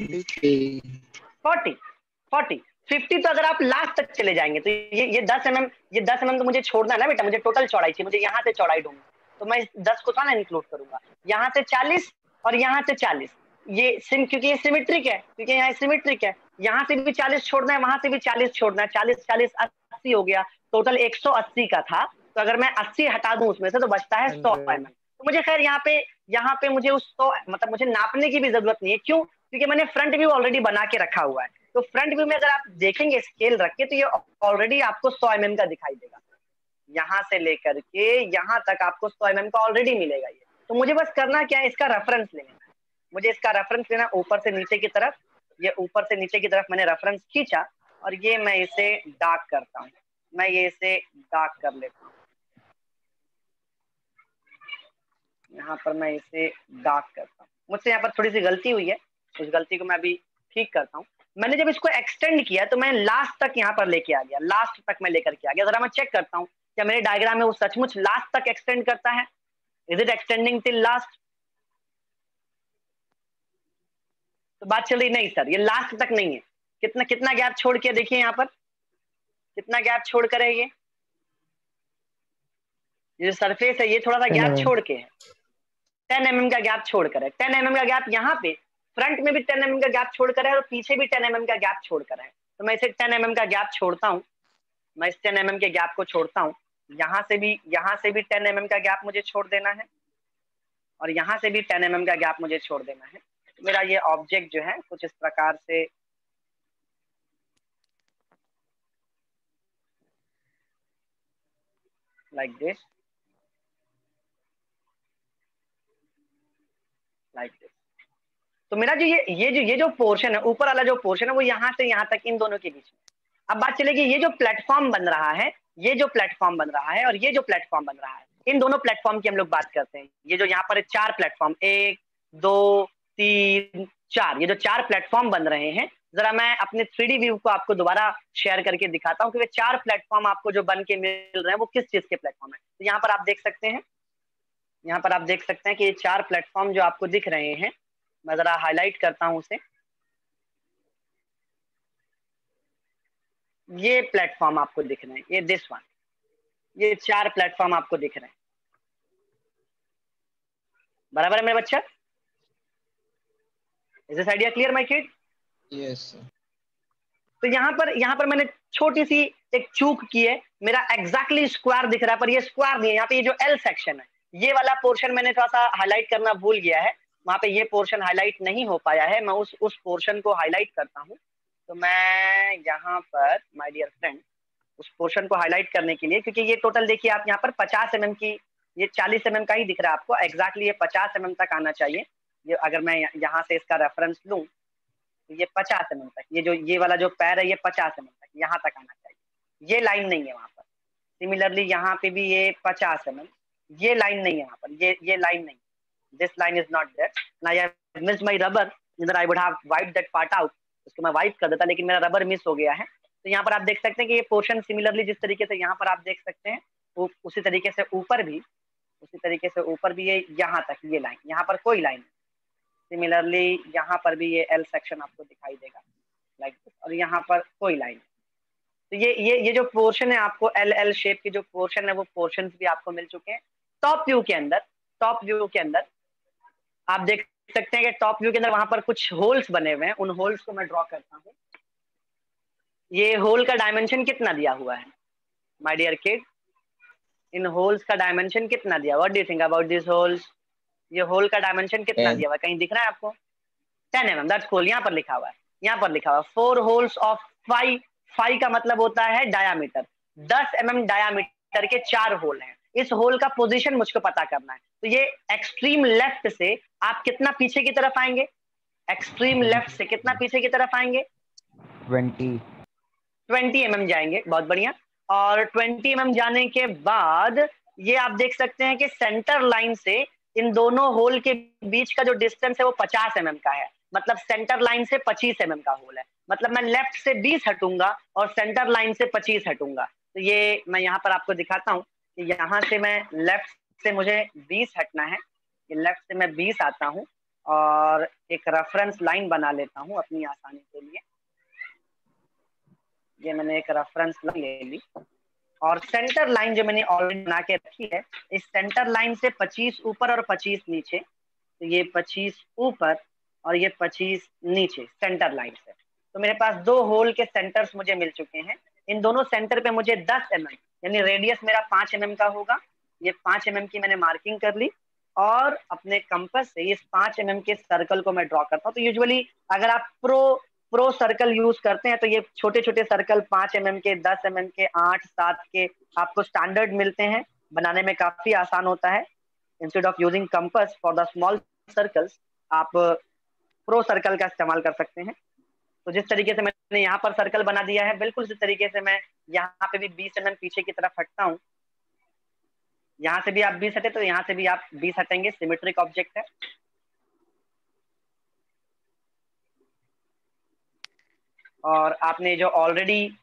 50 तो अगर आप लास्ट तक चले जाएंगे तो ये 10 mm, ये 10 mm तो मुझे छोड़ना है ना बेटा, मुझे टोटल चौड़ाई चाहिए, मुझे यहाँ से चौड़ाई ढूंढना, तो मैं 10 को था ना इंक्लूड करूंगा, यहाँ से 40 और यहाँ से 40, ये क्योंकि ये सिमेट्रिक है, क्योंकि यहाँ सिमेट्रिक है, यहाँ से भी 40 छोड़ना है, वहां से भी 40 छोड़ना है, 40 40 80 हो गया, टोटल 180 का था। तो अगर मैं 80 हटा दूं उसमें से तो बचता है 100 mm। तो मुझे खैर यहाँ पे मुझे उस 100, मतलब मुझे नापने की भी जरूरत नहीं है। क्यों? क्योंकि मैंने फ्रंट व्यू ऑलरेडी बना के रखा हुआ है। तो फ्रंट व्यू में अगर आप देखेंगे स्केल रख के तो ये ऑलरेडी आपको 100 mm का दिखाई देगा, यहाँ से लेकर के यहाँ तक आपको 100 mm का ऑलरेडी मिलेगा ये। तो मुझे बस करना क्या है, इसका रेफरेंस लेना है, मुझे इसका रेफरेंस लेना ऊपर से नीचे की तरफ। ये ऊपर से नीचे की तरफ मैंने रेफरेंस खींचा और ये मैं इसे डार्क करता हूँ, मैं ये इसे डार्क कर लेता हूँ, यहाँ पर मैं इसे डार्क करता हूँ। मुझसे यहाँ पर थोड़ी सी गलती हुई है, उस गलती को मैं अभी ठीक करता हूँ। मैंने जब इसको एक्सटेंड किया तो मैं लास्ट तक यहाँ पर लेके आ गया, लास्ट तक मैं लेकर के आ गया। जरा मैं चेक करता हूँ क्या मेरे डायग्राम में वो सचमुच लास्ट तक एक्सटेंड करता है, is it extending till last? तो बात चल रही नहीं सर ये लास्ट तक नहीं है, कितना कितना गैप छोड़ के देखिए यहाँ पर कितना गैप छोड़ कर है, ये जो सरफेस है ये थोड़ा सा गैप छोड़ के है, 10 mm का गैप छोड़कर है। 10 mm का गैप यहाँ पे फ्रंट में भी 10 mm का गैप छोड़कर है और पीछे भी 10 mm का गैप छोड़कर है। तो मैं इसे 10 mm का गैप छोड़ता हूँ, मैं इस 10 mm के गैप को छोड़ता हूँ। यहाँ से भी 10 mm का गैप मुझे छोड़ देना है और यहाँ से भी 10 mm का गैप मुझे छोड़ देना है। तो मेरा ये ऑब्जेक्ट जो है कुछ इस प्रकार से लाइक दिस, लाइक दिस। तो मेरा जो ये जो पोर्शन है, ऊपर वाला जो पोर्शन है वो यहाँ से यहाँ तक इन दोनों के बीच में। अब बात चलेगी ये जो प्लेटफॉर्म बन रहा है, ये जो प्लेटफॉर्म बन रहा है और ये जो प्लेटफॉर्म बन रहा है, इन दोनों प्लेटफॉर्म की हम लोग बात करते हैं। ये जो यहाँ पर 4 प्लेटफॉर्म 1 2 3 4, ये जो 4 प्लेटफॉर्म बन रहे हैं, जरा मैं अपने 3D व्यू को आपको दोबारा शेयर करके दिखाता हूँ कि वे 4 प्लेटफॉर्म आपको जो बन के मिल रहे हैं वो किस चीज के प्लेटफॉर्म है। तो यहाँ पर आप देख सकते हैं, यहाँ पर आप देख सकते हैं कि ये 4 प्लेटफॉर्म जो आपको दिख रहे हैं, मैं जरा हाईलाइट करता हूं उसे। ये प्लेटफॉर्म आपको दिख रहे हैं, ये दिस वन, ये 4 प्लेटफॉर्म आपको दिख रहे हैं। बराबर है मेरे बच्चा? Is this idea clear my kid? Yes. तो यहाँ पर मैंने छोटी सी एक चूक की है, मेरा एग्जैक्टली स्क्वायर दिख रहा है पर ये स्क्वायर नहीं है। यहाँ पे ये जो एल सेक्शन है, ये वाला पोर्शन मैंने थोड़ा सा हाईलाइट करना भूल गया है, वहां पे ये पोर्शन हाईलाइट नहीं हो पाया है। मैं उस पोर्शन को हाईलाइट करता हूँ। तो मैं यहाँ पर माय डियर फ्रेंड उस पोर्शन को हाईलाइट करने के लिए, क्योंकि ये टोटल देखिए आप यहाँ पर 50 mm की, ये 40 mm का ही दिख रहा है आपको, एग्जैक्टली ये 50 mm तक आना चाहिए। ये अगर मैं यहाँ से इसका रेफरेंस लूँ तो ये 50 mm तक, ये वाला जो पैर है ये 50 mm तक यहाँ तक आना चाहिए। ये लाइन नहीं है वहां पर। सिमिलरली यहाँ पे भी ये 50 mm, ये लाइन नहीं है वहां पर, ये लाइन नहीं, this line is not there and I have missed my rubber, either I would have wiped that part out, उसको मैं वाइप कर देता, लेकिन मेरा रबर मिस हो गया है। तो यहाँ पर आप देख सकते हैं कि ये पोर्शन सिमिलरली जिस तरीके से यहाँ पर आप देख सकते हैं उसी तरीके से ऊपर भी ये यहाँ तक ये लाइन, यहाँ पर कोई लाइन नहीं। सिमिलरली यहाँ पर भी ये एल सेक्शन आपको दिखाई देगा लाइक दिस, और यहाँ पर कोई लाइन। तो ये जो पोर्शन है आपको एल शेप की जो पोर्शन है वो पोर्शन भी आपको मिल चुके हैं। टॉप व्यू के अंदर आप देख सकते हैं कि टॉप व्यू के अंदर वहां पर कुछ होल्स बने हुए हैं, उन होल्स को मैं ड्रॉ करता हूं। ये होल का डायमेंशन कितना दिया हुआ है माय डियर किड? इन होल्स का डायमेंशन कितना दिया? What do you think about this holes? ये होल का डायमेंशन कितना दिया हुआ है, कहीं दिख रहा है आपको? 10 mm, दैट्स कूल। यहाँ पर लिखा हुआ है 4 होल्स ऑफ 5 का मतलब होता है डायामीटर, 10 mm डायामीटर के 4 होल हैं। इस होल का पोजीशन मुझको पता करना है। तो ये एक्सट्रीम लेफ्ट से आप कितना पीछे की तरफ आएंगे? एक्सट्रीम लेफ्ट से कितना पीछे की तरफ आएंगे? 20 mm जाएंगे, बहुत बढ़िया। और 20 mm जाने के बाद ये आप देख सकते हैं कि सेंटर लाइन से इन दोनों होल के बीच का जो डिस्टेंस है वो 50 mm का है, मतलब सेंटर लाइन से 25 mm का होल है। मतलब मैं लेफ्ट से 20 हटूंगा और सेंटर लाइन से 25 हटूंगा। तो ये मैं यहाँ पर आपको दिखाता हूँ कि यहाँ से मैं लेफ्ट से मुझे 20 हटना है, लेफ्ट से मैं 20 आता हूँ और एक रेफरेंस लाइन बना लेता हूँ अपनी आसानी के लिए। ये मैंने एक रेफरेंस लाइन ले ली और सेंटर लाइन जो मैंने ऑलरेडी बना के रखी है, इस सेंटर लाइन से 25 ऊपर और 25 नीचे। तो ये 25 ऊपर और ये 25 नीचे सेंटर लाइन से। तो मेरे पास 2 होल के सेंटर्स मुझे मिल चुके हैं। इन दोनों सेंटर पे मुझे 10 mm यानी रेडियस मेरा 5 mm का होगा। ये 5 mm की मैंने मार्किंग कर ली और अपने कंपास से इस 5 mm के सर्कल को मैं ड्रॉ करता हूँ। तो यूजुअली अगर आप प्रो प्रो सर्कल यूज करते हैं तो ये छोटे छोटे सर्कल 5 mm के, 10 mm के, 8, 7 के आपको स्टैंडर्ड मिलते हैं, बनाने में काफी आसान होता है। Instead of using compass for the small circles, आप प्रो सर्कल का इस्तेमाल कर सकते हैं। तो जिस तरीके से मैंने यहाँ पर सर्कल बना दिया है, बिल्कुल उसी तरीके से मैं यहाँ पे भी 20 mm पीछे की तरफ हटता हूँ। यहाँ से भी आप 20 हटे तो यहाँ से भी आप 20 हटेंगे, सिमेट्रिक ऑब्जेक्ट है। और आपने जो ऑलरेडी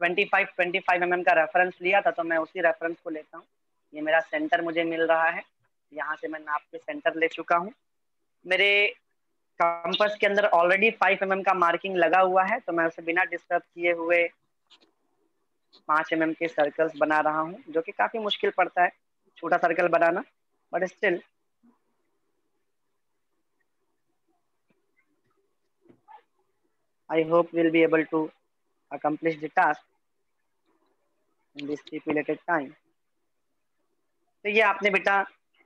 25 mm का रेफरेंस लिया था, तो मैं उसी रेफरेंस को लेता हूँ। ये मेरा सेंटर मुझे मिल रहा है, यहाँ से मैं नाप के सेंटर ले चुका हूँ। मेरे कंपास के अंदर ऑलरेडी 5 mm का मार्किंग लगा हुआ है, तो मैं उसे बिना डिस्टर्ब किए हुए 5 mm के सर्कल्स बना रहा हूँ, जो कि काफी मुश्किल पड़ता है छोटा circle banana, but still I hope we'll be able to accomplish the task in this stipulated time. तो ये आपने बेटा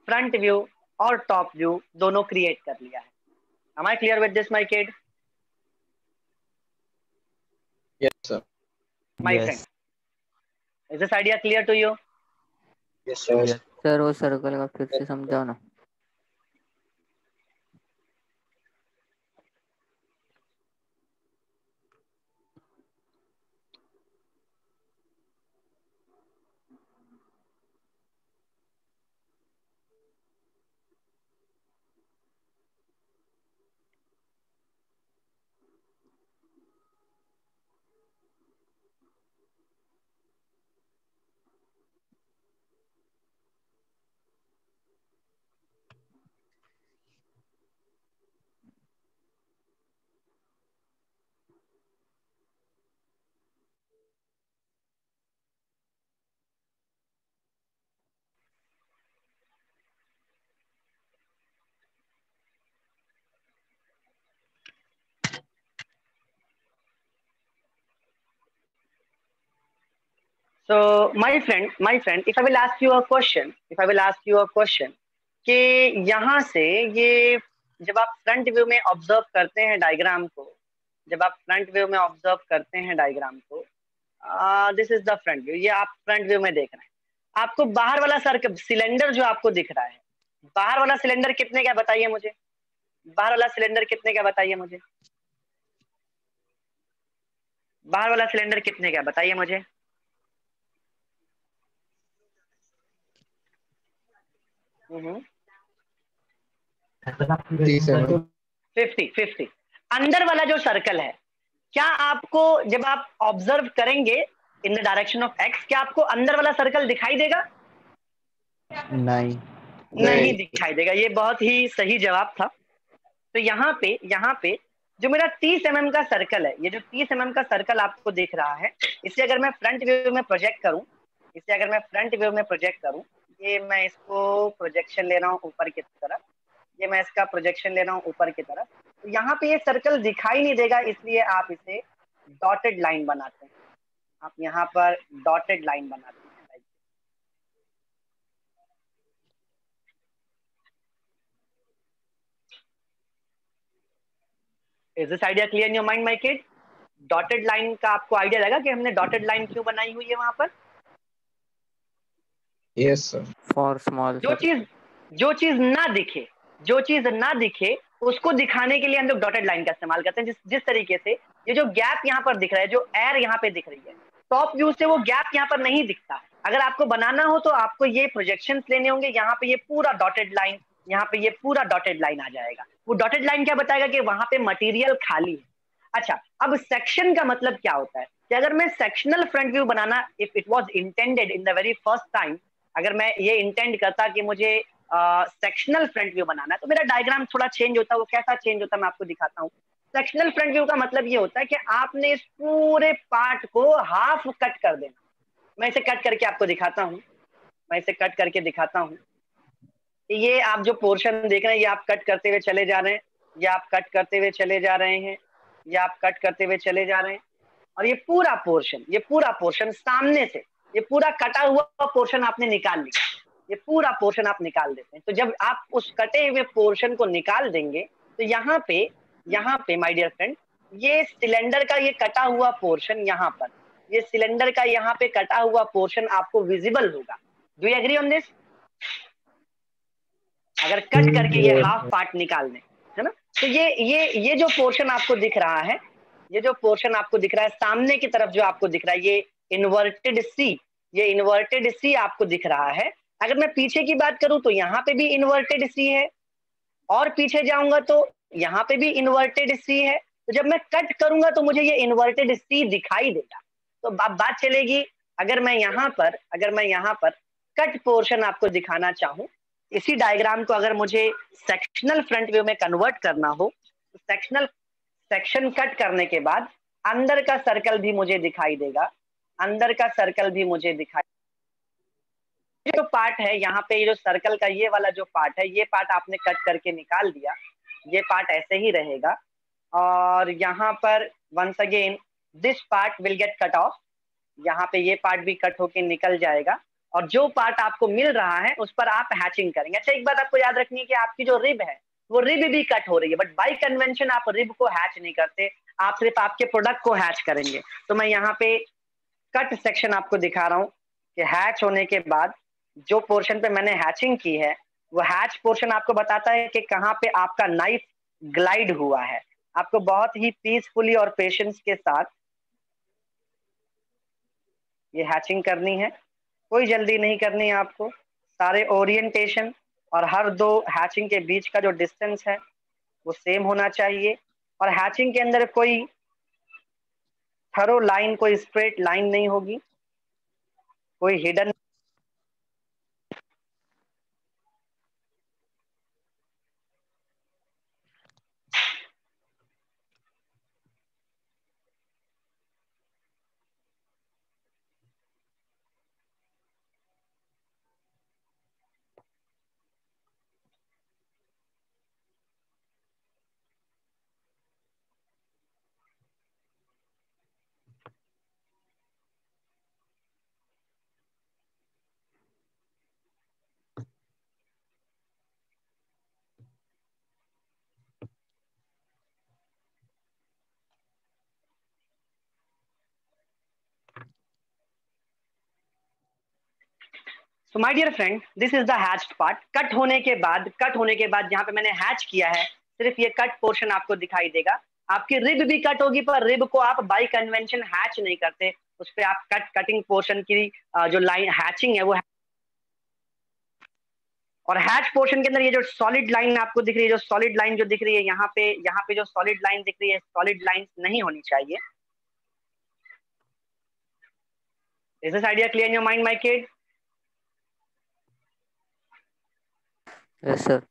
फ्रंट व्यू और टॉप व्यू दोनों क्रिएट कर लिया है। Am I clear with this, my kid? Yes, sir. My Yes. friend, is this idea clear to you? Yes, sir. Yes. Sir वो सर्कल का फिर से समझाओ ना। So my friend, if I will ask you a question, कि यहाँ से ये जब आप फ्रंट व्यू में ऑब्जर्व करते हैं डायग्राम को, this is the front view, ये आप फ्रंट व्यू में देख रहे हैं। आपको बाहर वाला सर्कल सिलेंडर जो आपको दिख रहा है, बाहर वाला सिलेंडर कितने का बताइए मुझे, बाहर वाला सिलेंडर कितने का बताइए मुझे, बाहर वाला सिलेंडर कितने का बताइए मुझे। हम्म 50 अंदर वाला जो सर्कल है, क्या आपको जब आप ऑब्जर्व करेंगे in the direction of x, क्या आपको अंदर वाला सर्कल दिखाई देगा? नहीं दिखाई देगा। ये बहुत ही सही जवाब था। तो यहाँ पे जो मेरा 30 mm का सर्कल है, ये जो 30 mm का सर्कल आपको दिख रहा है, इसे अगर मैं फ्रंट व्यू में प्रोजेक्ट करूं, ये मैं इसको प्रोजेक्शन ले रहा हूँ ऊपर की तरफ, ये मैं इसका प्रोजेक्शन ले रहा हूँ ऊपर की तरफ, तो यहाँ पे ये सर्कल दिखाई नहीं देगा, इसलिए आप इसे डॉटेड लाइन बनाते हैं। आप यहाँ पर डॉटेड लाइन बनाते हैं। Is this idea clear in your mind, my kid? Dotted line का आपको आइडिया लगा कि हमने डॉटेड लाइन क्यों बनाई हुई है वहां पर? Yes, sir. फॉर स्मॉल जो चीज ना दिखे उसको दिखाने के लिए हम लोग डॉटेड लाइन का इस्तेमाल करते हैं। जिस तरीके से ये जो गैप यहाँ पर दिख रहा है, जो एयर यहाँ पे दिख रही है, टॉप व्यू से वो गैप यहाँ पर नहीं दिखता है। अगर आपको बनाना हो तो आपको ये प्रोजेक्शंस लेने होंगे, यहाँ पे ये पूरा डॉटेड लाइन, यहाँ पे ये पूरा डॉटेड लाइन आ जाएगा। वो डॉटेड लाइन क्या बताएगा कि वहां पे मटेरियल खाली है। अच्छा, अब सेक्शन का मतलब क्या होता है कि अगर मैं sectional front view banana, if it was intended in the very first time, अगर मैं ये इंटेंड करता कि मुझे सेक्शनल फ्रंट व्यू बनाना है, तो मेरा डायग्राम थोड़ा चेंज होता है। वो कैसा चेंज होता है मैं आपको दिखाता हूँ। सेक्शनल फ्रंट व्यू का मतलब ये होता है कि आपने इस पूरे पार्ट को हाफ कट कर देना। मैं इसे कट करके आपको दिखाता हूँ। ये आप जो पोर्शन देख रहे हैं, ये आप कट करते हुए चले जा रहे हैं, ये आप कट करते हुए चले जा रहे हैं, ये आप कट करते हुए चले जा रहे हैं, और ये पूरा पोर्शन सामने से, ये पूरा कटा हुआ पोर्शन आपने निकाल लिया, ये पूरा पोर्शन आप निकाल देते हैं। तो जब आप उस कटे हुए पोर्शन को निकाल देंगे, तो यहाँ पे माय डियर फ्रेंड, ये सिलेंडर का ये कटा हुआ पोर्शन यहाँ पर, ये सिलेंडर का यहाँ पे कटा हुआ पोर्शन आपको विजिबल होगा। Do you agree on this? अगर कट करके ये हाफ पार्ट निकाल दें, है ना, तो ये जो पोर्शन आपको दिख रहा है, ये जो पोर्शन आपको दिख रहा है सामने की तरफ जो आपको दिख रहा है, ये इन्वर्टेड सी, ये इन्वर्टेड सी आपको दिख रहा है। अगर मैं पीछे की बात करूं तो यहाँ पे भी इन्वर्टेड सी है, और पीछे जाऊंगा तो यहाँ पे भी इन्वर्टेड सी है। तो जब मैं कट करूंगा तो मुझे ये इन्वर्टेड सी दिखाई देगा। तो अब बात चलेगी, अगर मैं यहाँ पर कट पोर्शन आपको दिखाना चाहूं, इसी डायग्राम को अगर मुझे सेक्शनल फ्रंट व्यू में कन्वर्ट करना हो, तो सेक्शन कट करने के बाद अंदर का सर्कल भी मुझे दिखाई देगा, अंदर का सर्कल भी मुझे दिखाई, जो पार्ट है यहाँ पे, ये जो सर्कल का ये वाला जो पार्ट है, ये पार्ट आपने कट करके निकाल दिया, ये पार्ट ऐसे ही रहेगा। और यहाँ पर once again this part will get cut off, यहाँ पे ये पार्ट भी कट होके निकल जाएगा, और जो पार्ट आपको मिल रहा है उस पर आप हैचिंग करेंगे। अच्छा, एक बात आपको याद रखनी है कि आपकी जो रिब है वो रिब भी कट हो रही है, बट बाय कन्वेंशन आप रिब को हैच नहीं करते, आप सिर्फ आपके प्रोडक्ट को हैच करेंगे। तो मैं यहाँ पे कट सेक्शन आपको दिखा रहा हूँ कि हैच होने के बाद जो पोर्शन पे मैंने हैचिंग की है, वो हैच पोर्शन आपको बताता है कि कहाँ पे आपका नाइफ ग्लाइड हुआ है। आपको बहुत ही पीसफुली और पेशेंस के साथ ये हैचिंग करनी है, कोई जल्दी नहीं करनी है आपको। सारे ओरिएंटेशन और हर दो हैचिंग के बीच का जो डिस्टेंस है वो सेम होना चाहिए, और हैचिंग के अंदर कोई थरो लाइन, कोई स्ट्रेट लाइन नहीं होगी, कोई hidden. So my dear friend, this is the hatched part. Cut होने के बाद जहाँ पे मैंने हैच किया है, सिर्फ ये कट पोर्शन आपको दिखाई देगा। आपकी रिब भी कट होगी, पर रिब को आप बाय कन्वेंशन हैच नहीं करते, उस पर आप कटिंग पोर्शन की जो लाइन हैचिंग है वो, और हैच पोर्शन के अंदर ये जो सॉलिड लाइन आपको दिख रही है, जो सॉलिड लाइन जो दिख रही है यहाँ पे जो सॉलिड लाइन दिख रही है, सॉलिड लाइन नहीं होनी चाहिए। Is this idea clear in your mind, my kid? Yes sir.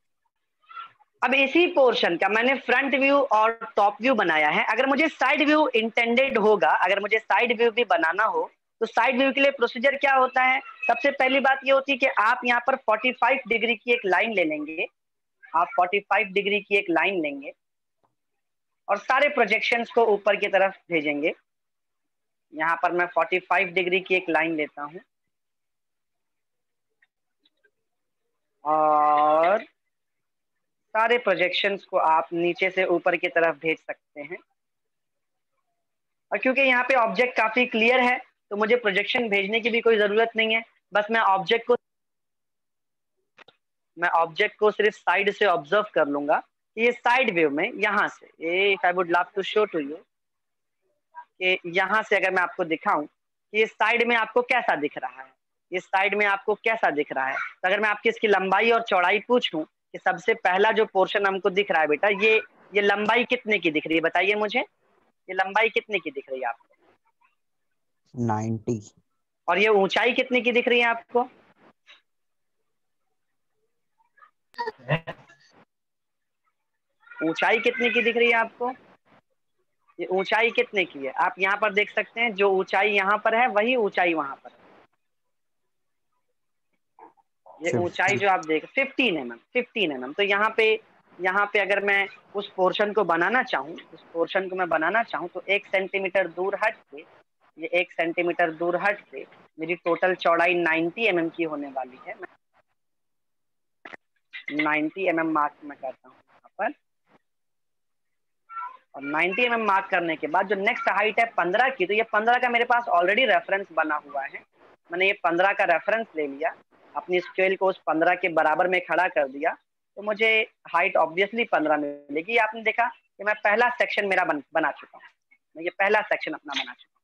अब इसी पोर्शन का मैंने फ्रंट व्यू और टॉप व्यू बनाया है। अगर मुझे साइड व्यू इंटेंडेड होगा, अगर मुझे साइड व्यू भी बनाना हो, तो साइड व्यू के लिए प्रोसीजर क्या होता है? सबसे पहली बात ये होती है कि आप यहाँ पर 45 डिग्री की एक लाइन ले लेंगे, आप 45 डिग्री की एक लाइन लेंगे और सारे प्रोजेक्शंस को ऊपर की तरफ भेजेंगे। यहाँ पर मैं 45 डिग्री की एक लाइन लेता हूँ और सारे प्रोजेक्शंस को आप नीचे से ऊपर की तरफ भेज सकते हैं। और क्योंकि यहाँ पे ऑब्जेक्ट काफी क्लियर है तो मुझे प्रोजेक्शन भेजने की भी कोई जरूरत नहीं है, बस मैं ऑब्जेक्ट को सिर्फ साइड से ऑब्जर्व कर लूंगा। ये साइड व्यू में यहाँ से, if I would love to show to you, कि यहाँ से अगर मैं आपको दिखाऊं कि ये साइड में आपको कैसा दिख रहा है, ये साइड में आपको कैसा दिख रहा है। तो अगर मैं आपकी इसकी लंबाई और चौड़ाई पूछूं कि सबसे पहला जो पोर्शन हमको दिख रहा है बेटा, ये लंबाई कितने की दिख रही है, बताइए मुझे, ये लंबाई कितने की दिख रही है आपको? 90। और ये ऊंचाई कितने की दिख रही है आपको? ऊंचाई कितने की दिख रही है आपको? ये ऊंचाई कितने की है? आप यहाँ पर देख सकते हैं, जो ऊंचाई यहाँ पर है वही ऊंचाई वहां पर है। ये ऊंचाई जो आप देख 15 mm। तो यहाँ पे अगर मैं उस पोर्शन को बनाना चाहूँ, तो 1 सेंटीमीटर दूर हट के, ये 1 सेंटीमीटर दूर हट के मेरी टोटल चौड़ाई 90 mm की होने वाली है। मैं 90 mm मार्क में करता हूँ यहाँ पर। और 90 mm मार्क करने के बाद जो नेक्स्ट हाइट है 15 की, तो ये 15 का मेरे पास ऑलरेडी रेफरेंस बना हुआ है। मैंने ये 15 का रेफरेंस ले लिया, अपनी स्केल को उस 15 के बराबर में खड़ा कर दिया, तो मुझे हाइट ऑब्वियसली 15 मिलेगी। आपने देखा कि मैं पहला सेक्शन मेरा बना चुका हूँ, मैं ये पहला सेक्शन अपना बना चुका हूँ।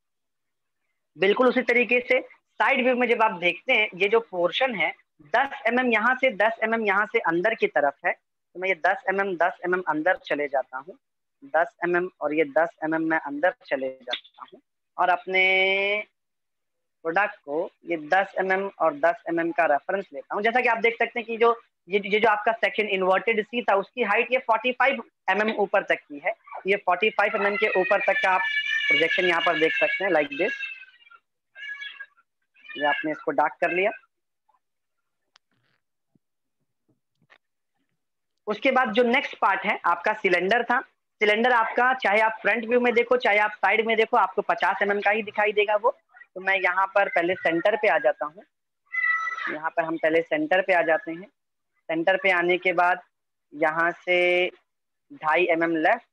बिल्कुल उसी तरीके से साइड व्यू में जब आप देखते हैं, ये जो पोर्शन है 10 mm यहाँ से 10 mm यहाँ से अंदर की तरफ है, तो मैं ये 10 mm अंदर चले जाता हूँ, 10 mm और ये 10 mm मैं अंदर चले जाता हूँ, और अपने प्रोडक्ट को ये 10 mm और 10 mm का रेफरेंस लेता हूँ। जैसा कि आप देख सकते हैं कि जो ये जो आपका सेक्शन इन्वर्टेड सी था, उसकी हाइट ये 45 mm ऊपर तक की है। ये 45 mm के ऊपर तक का आप प्रोजेक्शन यहाँ पर देख सकते हैं, लाइक दिस। ये आपने इसको डार्क कर लिया। उसके बाद जो नेक्स्ट पार्ट है आपका सिलेंडर था। सिलेंडर आपका चाहे आप फ्रंट व्यू में देखो चाहे आप साइड में देखो, आपको 50 mm का ही दिखाई देगा वो। तो मैं यहाँ पर पहले सेंटर पे आ जाता हूँ, यहाँ पर हम पहले सेंटर पे आ जाते हैं। सेंटर पे आने के बाद यहाँ से 2.5 mm लेफ्ट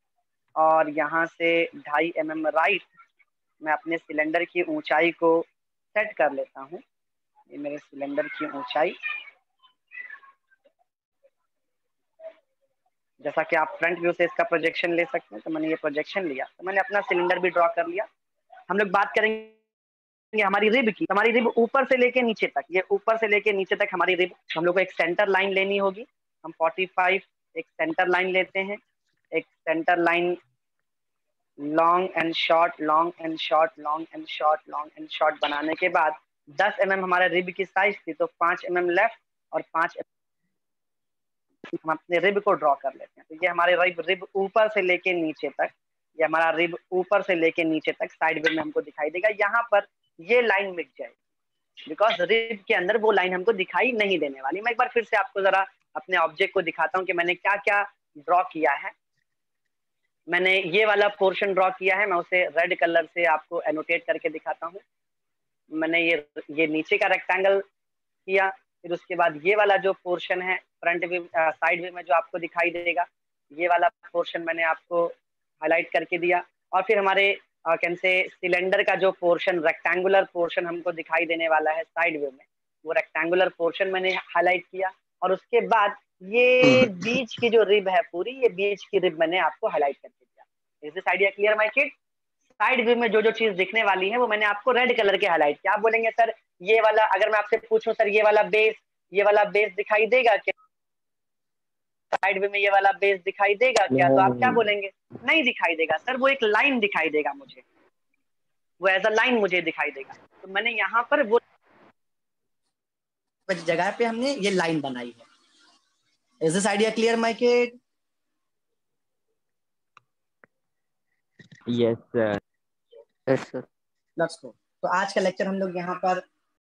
और यहाँ से 2.5 mm राइट मैं अपने सिलेंडर की ऊंचाई को सेट कर लेता हूँ। ये मेरे सिलेंडर की ऊंचाई, जैसा कि आप फ्रंट व्यू से इसका प्रोजेक्शन ले सकते हैं। तो मैंने ये प्रोजेक्शन लिया, तो मैंने अपना सिलेंडर भी ड्रॉ कर लिया। हम लोग बात करेंगे हमारी रिब की। हमारी रिब ऊपर से लेके नीचे तक, ये ऊपर से लेके नीचे तक हमारी रिब, हम लोग को एक सेंटर लाइन लेनी होगी। हम 45 एक सेंटर लाइन लेते हैं, एक centre line long and short, long and short, long and short, long and short बनाने के बाद 10 mm हमारे रिब की साइज थी, तो 5 mm लेफ्ट और 5 हम अपने रिब को ड्रॉ कर लेते हैं। तो ये हमारे रिब ऊपर से लेके नीचे तक, ये हमारा रिब ऊपर से लेके नीचे तक साइड व्यू में हमको दिखाई देगा। यहाँ पर ये लाइन मिट जाएगी, बिकॉज रिब के अंदर वो लाइन हमको दिखाई नहीं देने वाली। मैं एक बार फिर से आपको जरा अपने ऑब्जेक्ट को दिखाता हूँ कि मैंने क्या क्या ड्रॉ किया है। मैंने ये वाला पोर्शन ड्रॉ किया है, मैं उसे रेड कलर से आपको एनोटेट करके दिखाता हूँ। मैंने ये नीचे का रेक्टेंगल किया, फिर उसके बाद ये वाला जो पोर्शन है फ्रंट व्यू साइड व्यू में जो आपको दिखाई देगा, ये वाला पोर्शन मैंने आपको हाईलाइट करके दिया। और फिर हमारे कैन से सिलेंडर का जो पोर्शन, रेक्टेंगुलर पोर्शन हमको दिखाई देने वाला है साइड व्यू में, वो रेक्टेंगुलर पोर्शन मैंने हाईलाइट किया। और उसके बाद ये बीच की जो रिब है पूरी, ये बीच की रिब मैंने आपको हाईलाइट करके दिया। Is this idea clear my kid? Side view में जो जो चीज दिखने वाली है वो मैंने आपको रेड कलर के हाईलाइट किया। आप बोलेंगे सर ये वाला, अगर मैं आपसे पूछूं सर ये वाला बेस दिखाई देगा क्या, साइड व्यू में ये वाला बेस दिखाई देगा क्या, तो आप क्या बोलेंगे? नहीं दिखाई देगा सर, वो एक लाइन दिखाई देगा मुझे, वो एज अ लाइन मुझे दिखाई देगा। तो मैंने यहाँ पर वो जगह पे हमने ये लाइन बनाई है। Is this idea clear my kid? Yes sir. Yes sir. Let's go. तो आज का लेक्चर हम लोग यहाँ पर